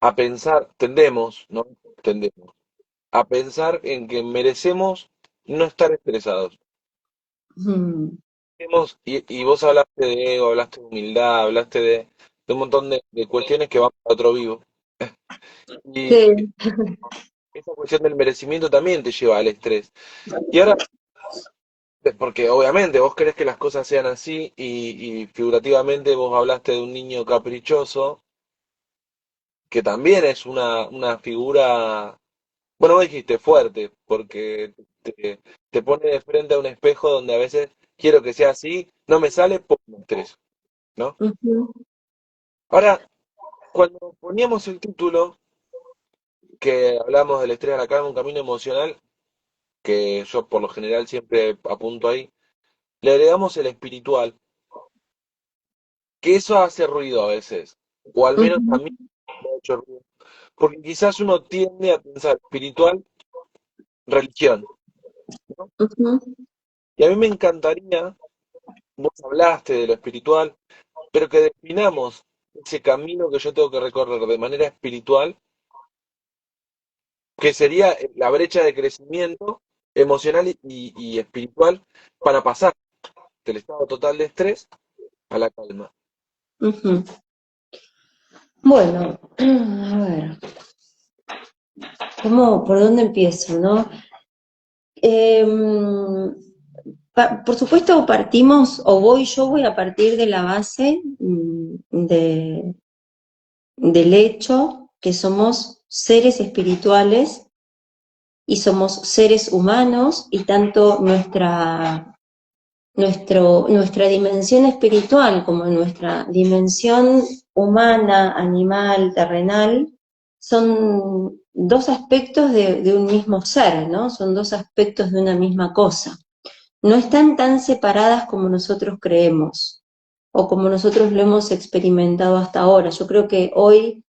a pensar, tendemos, ¿no? Tendemos a pensar en que merecemos no estar estresados. mm, Y vos hablaste de ego, hablaste de humildad, hablaste de un montón de cuestiones que van para otro vivo. Y sí, esa cuestión del merecimiento también te lleva al estrés. Y ahora, porque obviamente vos querés que las cosas sean así y figurativamente vos hablaste de un niño caprichoso, que también es una figura, bueno, vos dijiste fuerte, porque te pone de frente a un espejo donde a veces quiero que sea así, no me sale, por me estreso, ¿no? ujú, Ahora, cuando poníamos el título, que hablamos del estrés a la calma, un camino emocional, que yo por lo general siempre apunto ahí, le agregamos el espiritual, que eso hace ruido a veces, o al menos a ujú, mí me ha hecho ruido, porque quizás uno tiende a pensar espiritual, religión, ¿no? ujú, Y a mí me encantaría, vos hablaste de lo espiritual, pero que definamos ese camino que yo tengo que recorrer de manera espiritual, que sería la brecha de crecimiento emocional y espiritual para pasar del estado total de estrés a la calma. ujú. Bueno, a ver, ¿por dónde empiezo, no? Em, por supuesto partimos, yo voy a partir de la base del hecho que somos seres espirituales y somos seres humanos y tanto nuestra dimensión espiritual como nuestra dimensión humana, animal, terrenal, son dos aspectos de un mismo ser, ¿no? Son dos aspectos de una misma cosa. No están tan separadas como nosotros creemos o como nosotros lo hemos experimentado hasta ahora. Yo creo que hoy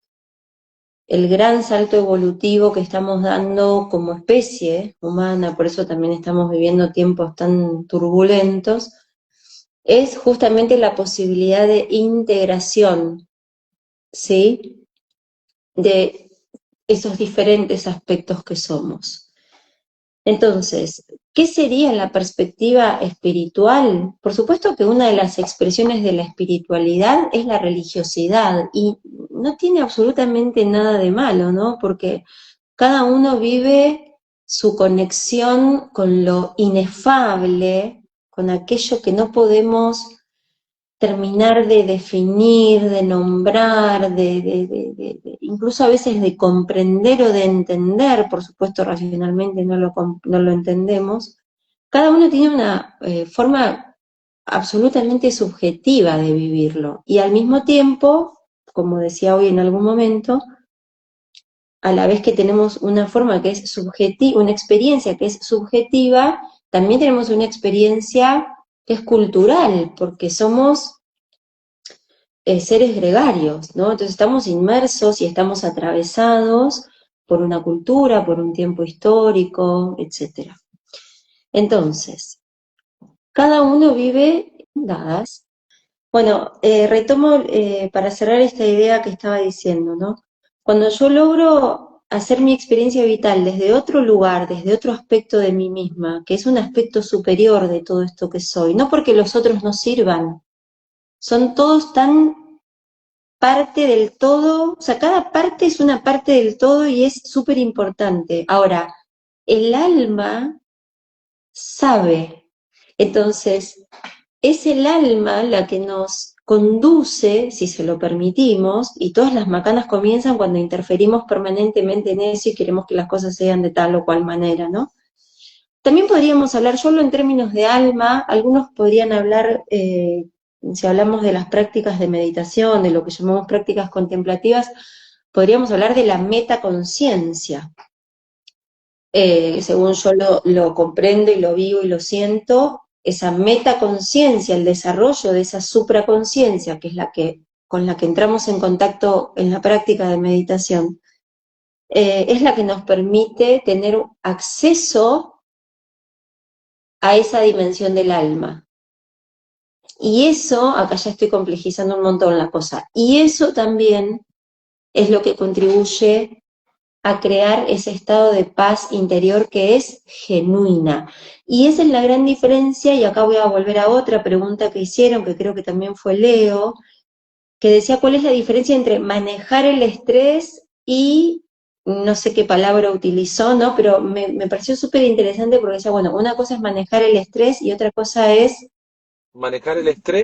el gran salto evolutivo que estamos dando como especie humana, por eso también estamos viviendo tiempos tan turbulentos, es justamente la posibilidad de integración, ¿sí? De esos diferentes aspectos que somos. Entonces, ¿qué sería la perspectiva espiritual? Por supuesto que una de las expresiones de la espiritualidad es la religiosidad y no tiene absolutamente nada de malo, ¿no? Porque cada uno vive su conexión con lo inefable, con aquello que no podemos terminar de definir, de nombrar, incluso a veces de comprender o de entender, por supuesto racionalmente no lo entendemos, cada uno tiene una forma absolutamente subjetiva de vivirlo y al mismo tiempo, como decía hoy en algún momento, a la vez que tenemos una forma que es subjetiva, una experiencia que es subjetiva, también tenemos una experiencia que es cultural, porque somos seres gregarios, ¿no? Entonces estamos inmersos y estamos atravesados por una cultura, por un tiempo histórico, etcétera. Entonces, cada uno vive dadas. Bueno, retomo para cerrar esta idea que estaba diciendo, ¿no? Cuando yo logro hacer mi experiencia vital desde otro lugar, desde otro aspecto de mí misma, que es un aspecto superior de todo esto que soy, no porque los otros no sirvan, son todos tan parte del todo, o sea, cada parte es una parte del todo y es súper importante. Ahora, el alma sabe, entonces es el alma la que nos conduce, si se lo permitimos, y todas las macanas comienzan cuando interferimos permanentemente en eso y queremos que las cosas sean de tal o cual manera, ¿no? También podríamos hablar, yo hablo en términos de alma, algunos podrían hablar, si hablamos de las prácticas de meditación, de lo que llamamos prácticas contemplativas, podríamos hablar de la metaconciencia. Según yo lo comprendo y lo vivo y lo siento, esa metaconciencia, el desarrollo de esa supraconciencia, que es con la que entramos en contacto en la práctica de meditación, es la que nos permite tener acceso a esa dimensión del alma. Y eso, acá ya estoy complejizando un montón la cosa, y eso también es lo que contribuye a crear ese estado de paz interior que es genuina. Y esa es la gran diferencia, y acá voy a volver a otra pregunta que hicieron, que creo que también fue Leo, que decía cuál es la diferencia entre manejar el estrés y no sé qué palabra utilizó, ¿no? Pero me pareció súper interesante porque decía, bueno, una cosa es manejar el estrés y otra cosa es, Manejar el estrés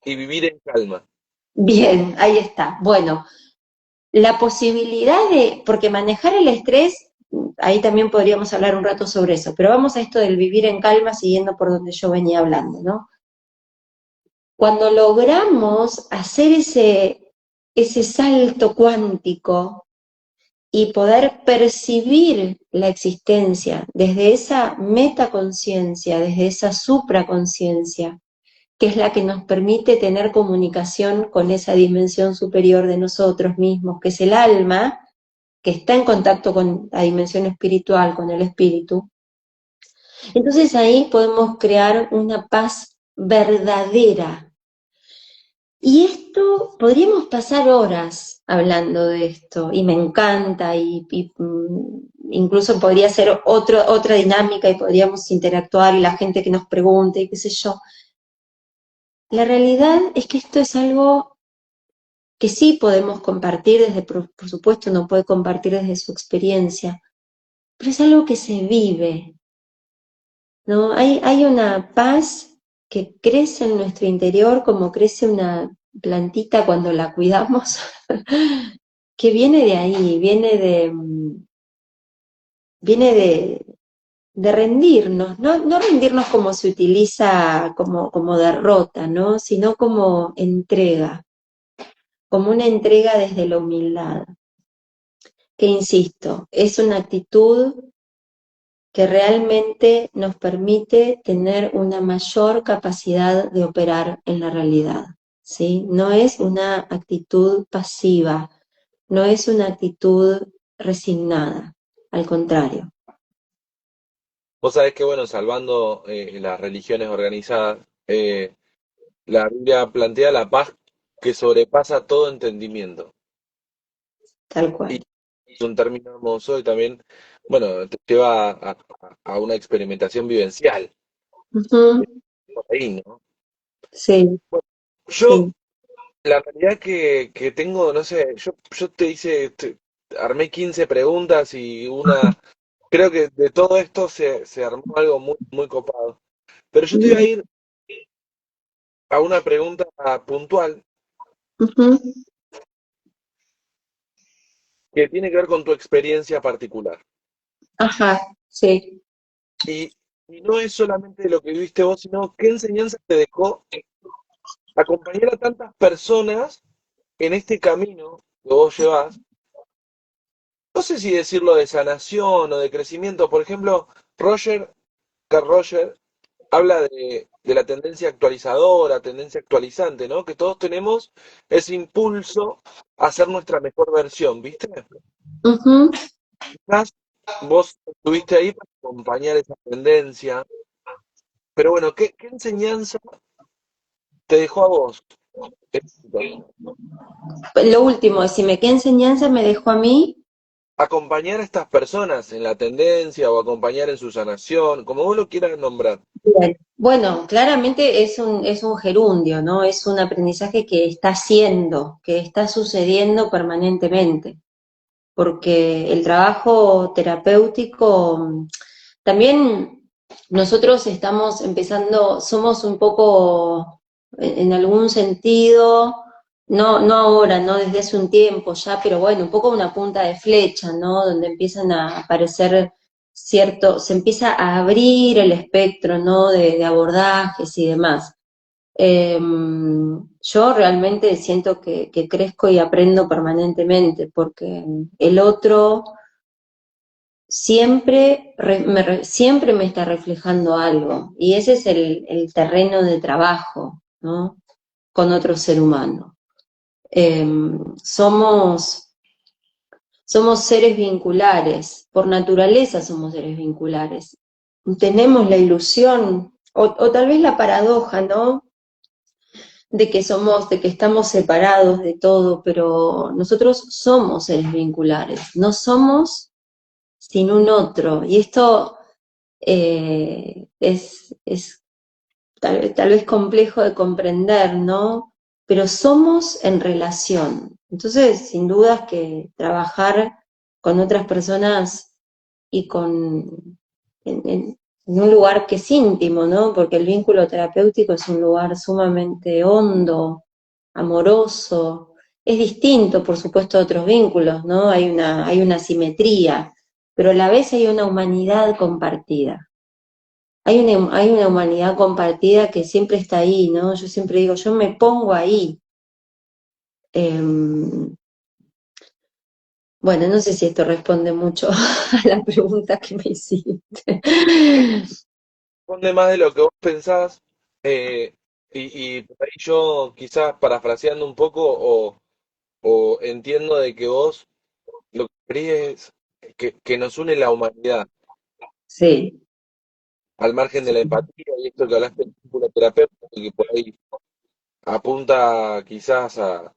y vivir en calma. bien, ahí está. Bueno, la posibilidad de, porque manejar el estrés, ahí también podríamos hablar un rato sobre eso, pero vamos a esto del vivir en calma siguiendo por donde yo venía hablando, ¿no? Cuando logramos hacer ese salto cuántico y poder percibir la existencia desde esa metaconciencia, desde esa supraconciencia, que es la que nos permite tener comunicación con esa dimensión superior de nosotros mismos, que es el alma, que está en contacto con la dimensión espiritual, con el espíritu. Entonces ahí podemos crear una paz verdadera. Y esto, podríamos pasar horas hablando de esto, y me encanta, incluso podría ser otra dinámica y podríamos interactuar y la gente que nos pregunte y qué sé yo. La realidad es que esto es algo que sí podemos compartir desde, por supuesto, uno puede compartir desde su experiencia, pero es algo que se vive, ¿no? Hay una paz que crece en nuestro interior como crece una plantita cuando la cuidamos, que viene de ahí, viene de rendirnos, no rendirnos como se utiliza como derrota, ¿no? Sino como entrega, como una entrega desde la humildad, que insisto, es una actitud que realmente nos permite tener una mayor capacidad de operar en la realidad, ¿sí? No es una actitud pasiva, no es una actitud resignada, al contrario. Vos sabés que, bueno, salvando las religiones organizadas, la Biblia plantea la paz que sobrepasa todo entendimiento. Tal Y cual. es un término hermoso y también, bueno, te lleva a una experimentación vivencial Ujú. por ahí, ¿no? Sí, Yo, sí. la realidad que tengo, no sé, yo te hice, armé 15 preguntas y creo que de todo esto se armó algo muy, muy copado. Pero yo te iba a ir a una pregunta puntual Ujú. que tiene que ver con tu experiencia particular. Ajá, sí. Y, y no es solamente lo que viviste vos, sino qué enseñanza te dejó acompañar a tantas personas en este camino que vos llevás. No sé si decirlo de sanación o de crecimiento. Por ejemplo, Carl Roger, habla de la tendencia actualizadora, tendencia actualizante, ¿no? Que todos tenemos ese impulso a ser nuestra mejor versión, ¿viste? Ujú. Quizás vos estuviste ahí para acompañar esa tendencia, pero bueno, ¿qué enseñanza te dejó a vos esta situación? Lo último, decime, ¿qué enseñanza me dejó a mí? Acompañar a estas personas en la tendencia o acompañar en su sanación, como vos lo quieras nombrar. Bien. Bueno, claramente es un gerundio, ¿no? Es un aprendizaje que está siendo, que está sucediendo permanentemente, porque el trabajo terapéutico también nosotros estamos empezando, somos un poco, en algún sentido, no ahora, no desde hace un tiempo ya, pero bueno, un poco una punta de flecha, ¿no? Donde empiezan a aparecer se empieza a abrir el espectro, ¿no? De abordajes y demás. Yo realmente siento que crezco y aprendo permanentemente, porque el otro siempre me está reflejando algo, y ese es el terreno de trabajo, ¿no? Con otro ser humano. Eh, somos, somos seres vinculares, por naturaleza somos seres vinculares. Tenemos la ilusión, o tal vez la paradoja, ¿no? De que estamos separados de todo, pero nosotros somos seres vinculares, no somos sin un otro. Y esto es tal vez complejo de comprender, ¿no? Pero somos en relación. Entonces, sin dudas que trabajar con otras personas y en un lugar que es íntimo, ¿no? Porque el vínculo terapéutico es un lugar sumamente hondo, amoroso. Es distinto, por supuesto, a otros vínculos, ¿no? Hay una simetría, pero a la vez hay una humanidad compartida. Hay una humanidad compartida que siempre está ahí, ¿no? Yo siempre digo, yo me pongo ahí. Em, bueno, no sé si esto responde mucho a la pregunta que me hiciste. Responde más de lo que vos pensás, eh, y por ahí yo quizás parafraseando un poco o entiendo de que vos lo que querés es que nos une la humanidad, Sí, al margen de sí. la empatía y esto que hablaste del vínculo terapéutico, y que por ahí apunta quizás al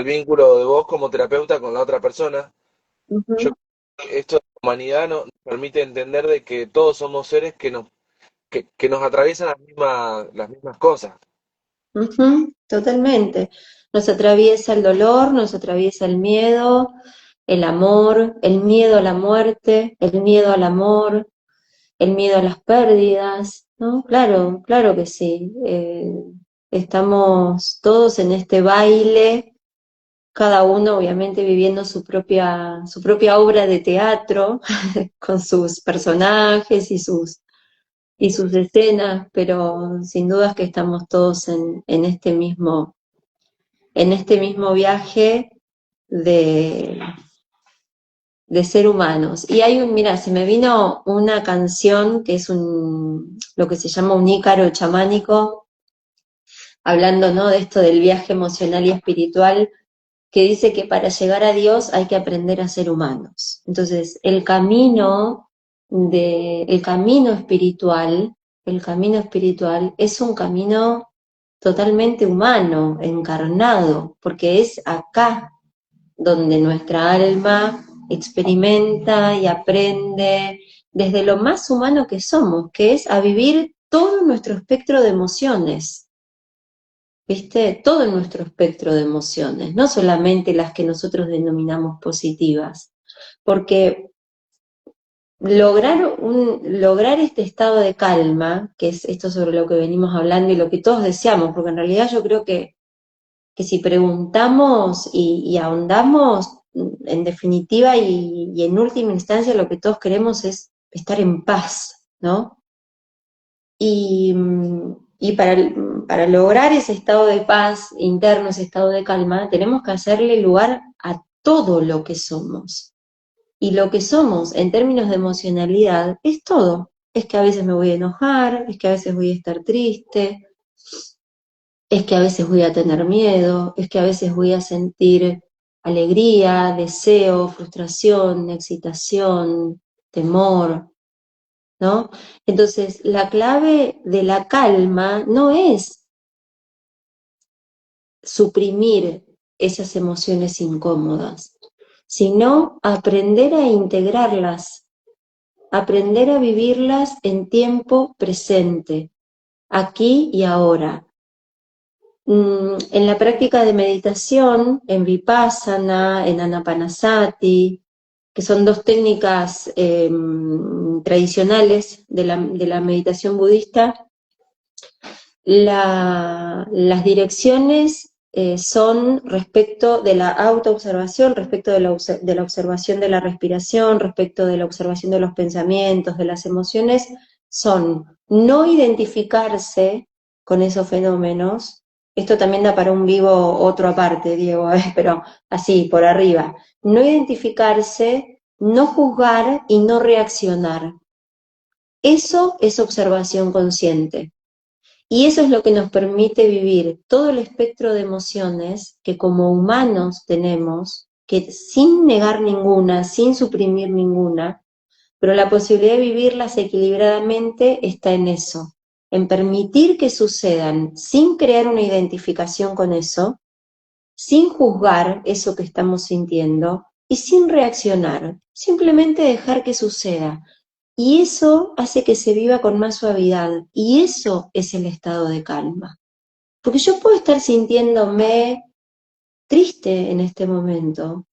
vínculo de vos como terapeuta con la otra persona. Yo Ujú, creo que esto de la humanidad nos permite entender de que todos somos seres que nos atraviesan las mismas cosas. ujú, totalmente. Nos atraviesa el dolor, nos atraviesa el miedo, el amor, el miedo a la muerte, el miedo al amor, el miedo a las pérdidas, ¿no? Claro, claro que sí. Estamos todos en este baile, cada uno obviamente viviendo su propia obra de teatro, con sus personajes y sus escenas, pero sin dudas que estamos todos en este mismo viaje de, de ser humanos. Y mira, se me vino una canción que es lo que se llama un ícaro chamánico, hablando, ¿no? De esto del viaje emocional y espiritual, que dice que para llegar a Dios hay que aprender a ser humanos. Entonces, el camino espiritual es un camino totalmente humano, encarnado, porque es acá donde nuestra alma experimenta y aprende desde lo más humano que somos, que es a vivir todo nuestro espectro de emociones, ¿viste? Todo nuestro espectro de emociones, no solamente las que nosotros denominamos positivas, porque lograr este estado de calma, que es esto sobre lo que venimos hablando y lo que todos deseamos, porque en realidad yo creo que si preguntamos y ahondamos, en definitiva y en última instancia lo que todos queremos es estar en paz, ¿no? Y para lograr ese estado de paz interno, ese estado de calma, tenemos que hacerle lugar a todo lo que somos. Y lo que somos en términos de emocionalidad es todo. Es que a veces me voy a enojar, es que a veces voy a estar triste, es que a veces voy a tener miedo, es que a veces voy a sentir alegría, deseo, frustración, excitación, temor, ¿no? Entonces, la clave de la calma no es suprimir esas emociones incómodas, sino aprender a integrarlas, aprender a vivirlas en tiempo presente, aquí y ahora. En la práctica de meditación, en Vipassana, en Anapanasati, que son dos técnicas tradicionales de la meditación budista, las direcciones son respecto de la autoobservación, respecto de de la observación de la respiración, respecto de la observación de los pensamientos, de las emociones, son no identificarse con esos fenómenos. Esto también da para un vivo otro aparte, Diego, pero así, por arriba. No identificarse, no juzgar y no reaccionar. Eso es observación consciente. Y eso es lo que nos permite vivir todo el espectro de emociones que como humanos tenemos, que sin negar ninguna, sin suprimir ninguna, pero la posibilidad de vivirlas equilibradamente está en eso, en permitir que sucedan sin crear una identificación con eso, sin juzgar eso que estamos sintiendo y sin reaccionar, simplemente dejar que suceda. Y eso hace que se viva con más suavidad, y eso es el estado de calma. Porque yo puedo estar sintiéndome triste en este momento,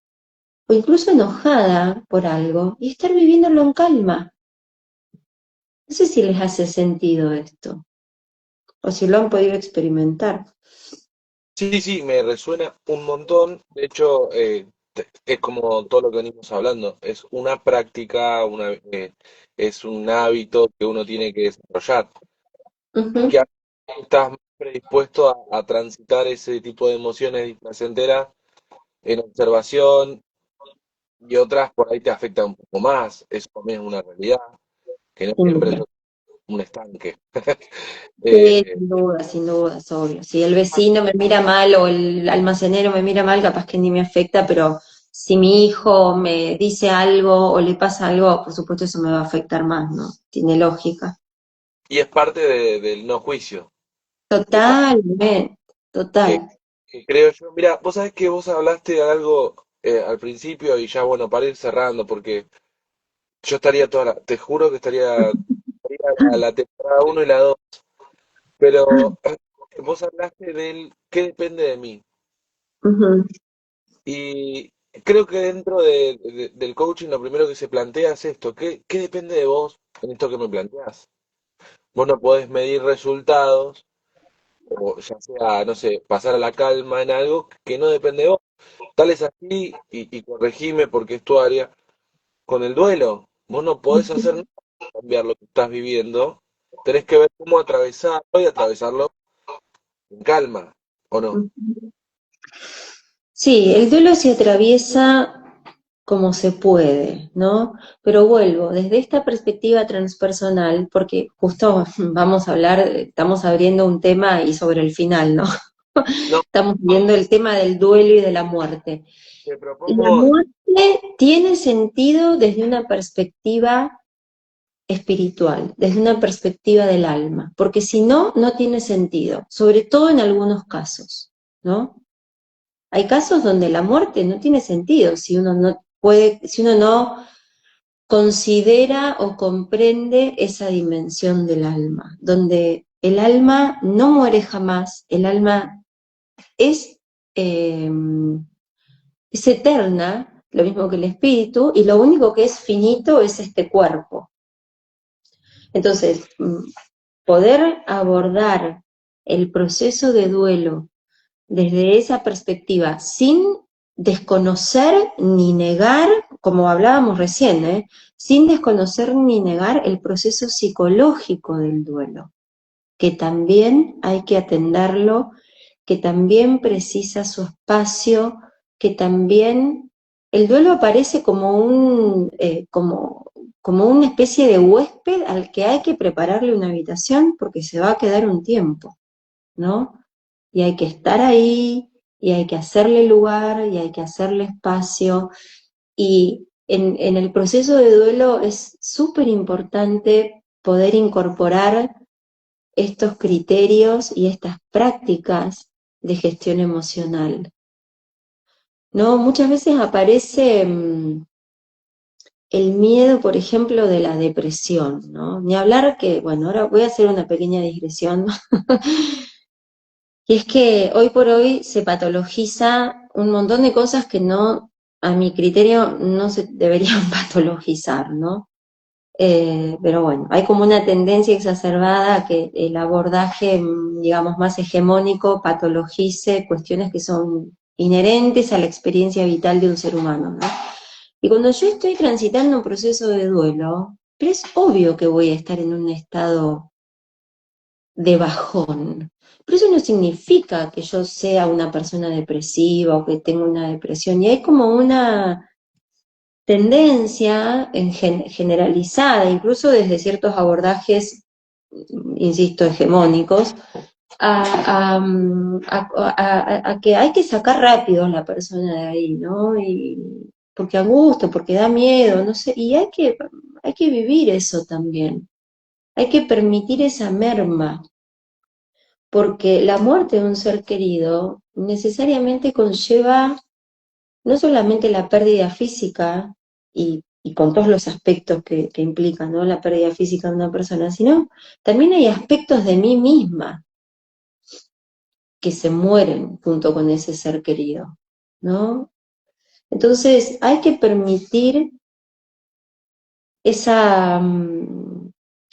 o incluso enojada por algo, y estar viviéndolo en calma. No sé si les hace sentido esto, o si lo han podido experimentar. Sí, sí, me resuena un montón. De hecho, es como todo lo que venimos hablando. Es una práctica, es un hábito que uno tiene que desarrollar. Ujú, Que a veces estás más predispuesto a transitar ese tipo de emociones displacenteras en observación y otras por ahí te afectan un poco más. Eso también es una realidad, que no sin siempre es duda. un estanque. Sí, Eh, sin duda, es obvio. Si el vecino me mira mal o el almacenero me mira mal, capaz que ni me afecta, pero si mi hijo me dice algo o le pasa algo, por supuesto eso me va a afectar más, ¿no? Tiene lógica. y es parte del no juicio. Totalmente, que, total. que creo yo, mira, vos sabés que vos hablaste de algo al principio y ya bueno, para ir cerrando, porque yo estaría te juro que estaría la temporada uno y la 2 pero vos hablaste del qué depende de mí. Ujú, Y creo que dentro del coaching lo primero que se plantea es esto, ¿qué depende de vos en esto que me planteás? Vos no podés medir resultados, o ya sea, no sé, pasar a la calma en algo que no depende de vos. Tal es así, y corregime porque es tu área, con el duelo. Vos no podés hacer nada para cambiar lo que estás viviendo. Tenés que ver cómo atravesarlo y atravesarlo en calma, ¿o no? ujú. Sí, el duelo se atraviesa como se puede, ¿no? Pero vuelvo, desde esta perspectiva transpersonal, porque justo vamos a hablar, estamos abriendo un tema y sobre el final, ¿no? No, Estamos viendo el tema del duelo y de la muerte. te La propongo, muerte tiene sentido desde una perspectiva espiritual, desde una perspectiva del alma, porque si no, no tiene sentido, sobre todo en algunos casos, ¿no? Hay casos donde la muerte no tiene sentido si uno no puede, si uno no considera o comprende esa dimensión del alma, donde el alma no muere jamás, el alma es, eh, es eterna lo mismo que el espíritu, y lo único que es finito es este cuerpo. Entonces, poder abordar el proceso de duelo desde esa perspectiva, sin desconocer ni negar, como hablábamos recién, sin desconocer ni negar el proceso psicológico del duelo, que también hay que atenderlo, que también precisa su espacio, que también el duelo aparece como una especie de huésped al que hay que prepararle una habitación porque se va a quedar un tiempo, ¿no? Y hay que estar ahí, y hay que hacerle lugar, y hay que hacerle espacio. Y en el proceso de duelo es súper importante poder incorporar estos criterios y estas prácticas de gestión emocional, ¿no? Muchas veces aparece el miedo, por ejemplo, de la depresión, ¿no? Ni hablar que, bueno, ahora voy a hacer una pequeña digresión. Y es que hoy por hoy se patologiza un montón de cosas que no, a mi criterio, no se deberían patologizar, ¿no? Pero bueno, hay como una tendencia exacerbada a que el abordaje, digamos, más hegemónico patologice cuestiones que son inherentes a la experiencia vital de un ser humano, ¿no? Y cuando yo estoy transitando un proceso de duelo, es obvio que voy a estar en un estado de bajón. Pero eso no significa que yo sea una persona depresiva o que tenga una depresión. Y hay como una tendencia generalizada, incluso desde ciertos abordajes, insisto, hegemónicos, a que hay que sacar rápido a la persona de ahí, ¿no? Y porque angustia, porque da miedo, no sé, y hay que vivir eso también. Hay que permitir esa merma, porque la muerte de un ser querido necesariamente conlleva no solamente la pérdida física y con todos los aspectos que implica, ¿no? La pérdida física de una persona, sino también hay aspectos de mí misma que se mueren junto con ese ser querido, ¿no? Entonces hay que permitir esa...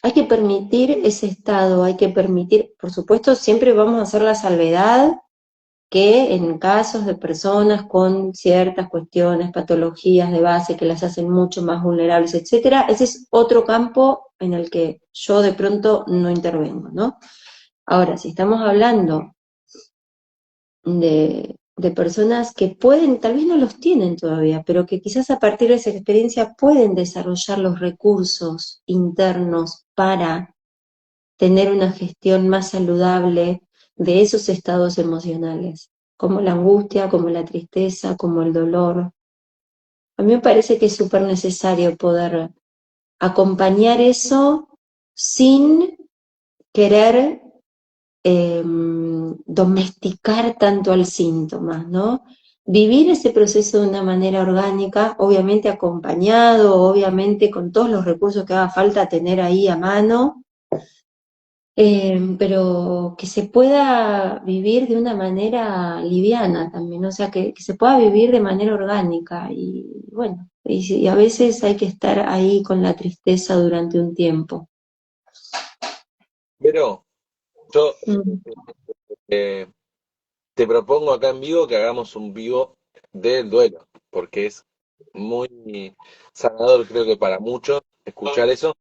hay que permitir ese estado, hay que permitir, por supuesto, siempre vamos a hacer la salvedad que en casos de personas con ciertas cuestiones, patologías de base que las hacen mucho más vulnerables, etcétera, ese es otro campo en el que yo de pronto no intervengo, ¿no? Ahora, si estamos hablando de personas que pueden, tal vez no los tienen todavía, pero que quizás a partir de esa experiencia pueden desarrollar los recursos internos para tener una gestión más saludable de esos estados emocionales, como la angustia, como la tristeza, como el dolor. A mí me parece que es súper necesario poder acompañar eso sin querer domesticar tanto al síntoma, ¿no? Vivir ese proceso de una manera orgánica, obviamente acompañado, obviamente con todos los recursos que haga falta tener ahí a mano, pero que se pueda vivir de una manera liviana también, o sea, que se pueda vivir de manera orgánica y bueno, y a veces hay que estar ahí con la tristeza durante un tiempo. Pero yo Mm. eh, te propongo acá en vivo que hagamos un vivo del duelo, porque es muy sanador, creo que para muchos, escuchar eso.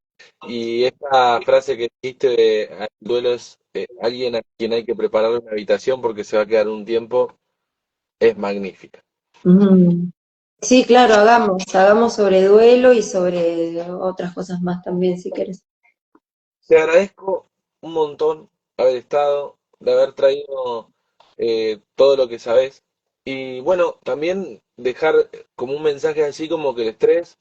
Y esta frase que dijiste de el duelo es alguien a quien hay que preparar una habitación porque se va a quedar un tiempo, es magnífica. Mm. Sí, claro, hagamos sobre duelo y sobre otras cosas más también, si quieres. Te agradezco un montón haber estado, de haber traído todo lo que sabes. Y bueno, también dejar como un mensaje así como que el estrés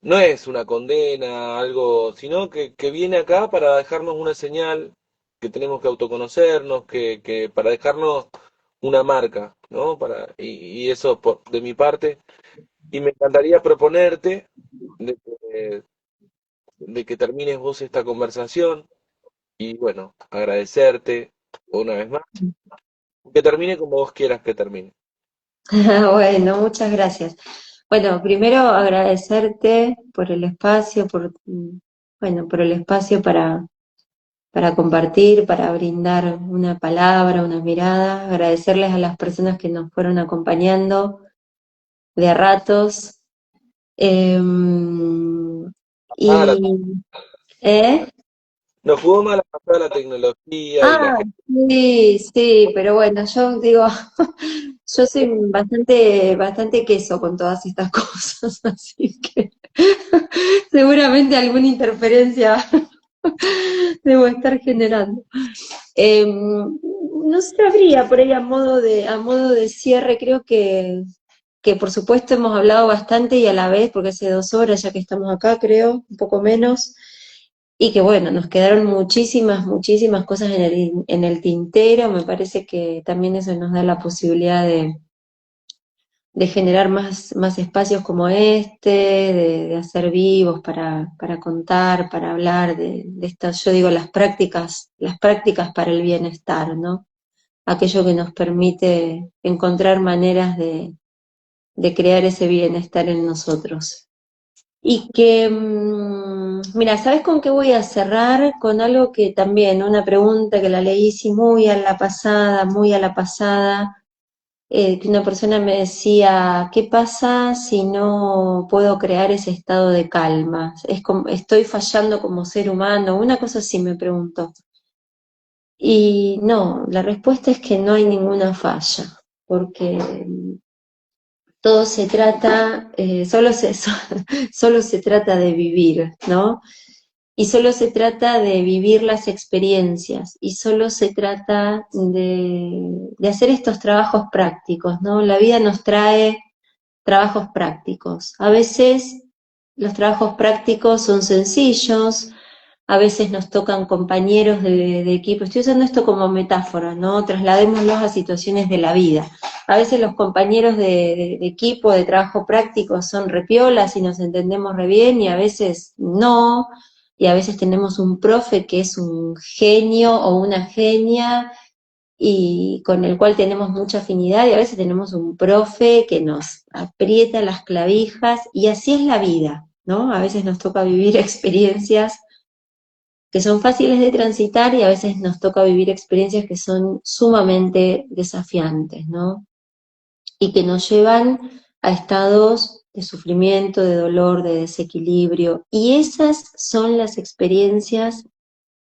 no es una condena, algo, sino que viene acá para dejarnos una señal, que tenemos que autoconocernos, que para dejarnos una marca, ¿no? Y eso de mi parte. Y me encantaría proponerte de de que termines vos esta conversación y bueno, agradecerte una vez más. Que termine como vos quieras que termine. Bueno, muchas gracias. Bueno, primero agradecerte por el espacio, bueno, por el espacio para compartir, para brindar una palabra, una mirada, agradecerles a las personas que nos fueron acompañando de a ratos. Ahora, Y, ¿eh? nos jugó mal pasar la tecnología y la Ah, gente. sí, sí, pero bueno, yo digo, yo soy bastante queso con todas estas cosas, así que seguramente alguna interferencia debo estar generando. No sabría por ahí a modo de cierre, creo que por supuesto hemos hablado bastante y a la vez, porque hace 2 horas ya que estamos acá, creo, un poco menos, y que bueno, nos quedaron muchísimas cosas en el tintero, me parece que también eso nos da la posibilidad de generar más espacios como este, de hacer vivos para contar, para hablar de estas, yo digo, las prácticas para el bienestar, ¿no? Aquello que nos permite encontrar maneras de crear ese bienestar en nosotros. Y que, mira, ¿sabes con qué voy a cerrar? Con algo que también, una pregunta que la leí sí, muy a la pasada, que una persona me decía, ¿qué pasa si no puedo crear ese estado de calma? Es como, estoy fallando como ser humano, una cosa así me preguntó. Y no, la respuesta es que no hay ninguna falla, porque todo se trata, solo se trata de vivir, ¿no? Y solo se trata de vivir las experiencias, y solo se trata de hacer estos trabajos prácticos, ¿no? La vida nos trae trabajos prácticos. A veces los trabajos prácticos son sencillos, a veces nos tocan compañeros de equipo. Estoy usando esto como metáfora, ¿no? Trasladémoslos a situaciones de la vida. A veces los compañeros de equipo, de trabajo práctico, son repiolas y nos entendemos re bien, y a veces no, y a veces tenemos un profe que es un genio o una genia y con el cual tenemos mucha afinidad, y a veces tenemos un profe que nos aprieta las clavijas, y así es la vida, ¿no? A veces nos toca vivir experiencias que son fáciles de transitar, y a veces nos toca vivir experiencias que son sumamente desafiantes, ¿no? Y que nos llevan a estados de sufrimiento, de dolor, de desequilibrio. Y esas son las experiencias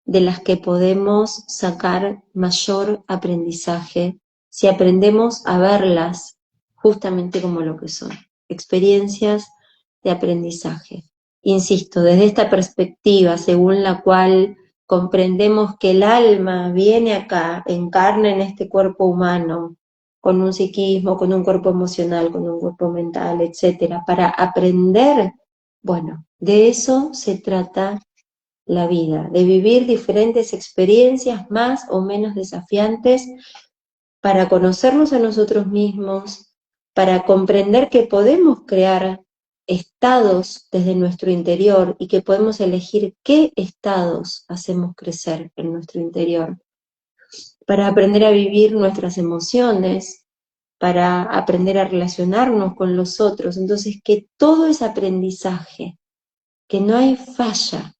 de las que podemos sacar mayor aprendizaje si aprendemos a verlas justamente como lo que son, experiencias de aprendizaje. Insisto, desde esta perspectiva según la cual comprendemos que el alma viene acá, encarna en este cuerpo humano, con un psiquismo, con un cuerpo emocional, con un cuerpo mental, etcétera, para aprender, bueno, de eso se trata la vida, de vivir diferentes experiencias más o menos desafiantes para conocernos a nosotros mismos, para comprender que podemos crear estados desde nuestro interior y que podemos elegir qué estados hacemos crecer en nuestro interior, para aprender a vivir nuestras emociones, para aprender a relacionarnos con los otros. Entonces, que todo es aprendizaje, que no hay falla,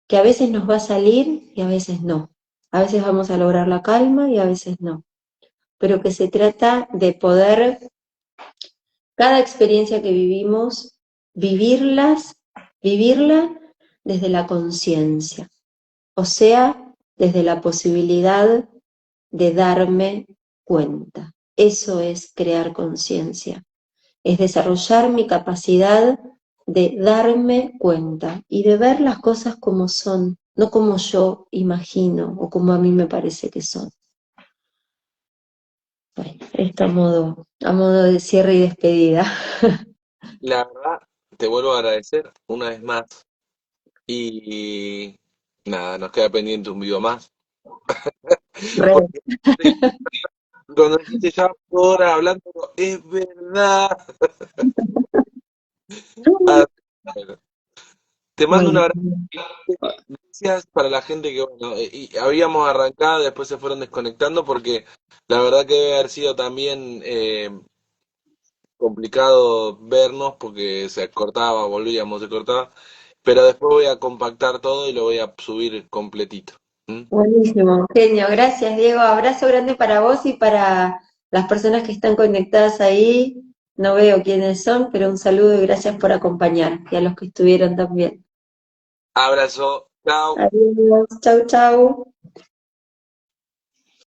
que a veces nos va a salir y a veces no. A veces vamos a lograr la calma y a veces no. Pero que se trata de poder, cada experiencia que vivimos, vivirla desde la conciencia. O sea, desde la posibilidad de darme cuenta. Eso es crear conciencia. Es desarrollar mi capacidad de darme cuenta y de ver las cosas como son, no como yo imagino o como a mí me parece que son. Bueno, esto a modo de cierre y despedida. La verdad, te vuelvo a agradecer una vez más. Y nada, nos queda pendiente un video más. Re. Porque cuando dijiste ya 2 horas hablando, es verdad. Ah, bueno, te mando un Bueno, abrazo. Gracias para la gente que, bueno, y habíamos arrancado, después se fueron desconectando porque la verdad que debe haber sido también complicado vernos porque se cortaba, volvíamos, se cortaba, pero después voy a compactar todo y lo voy a subir completito. ¿Mm? Buenísimo, genio. Gracias, Diego. Abrazo grande para vos y para las personas que están conectadas ahí. No veo quiénes son, pero un saludo y gracias por acompañar. Y a los que estuvieron también. Abrazo, chao. Adiós. Chau, chau.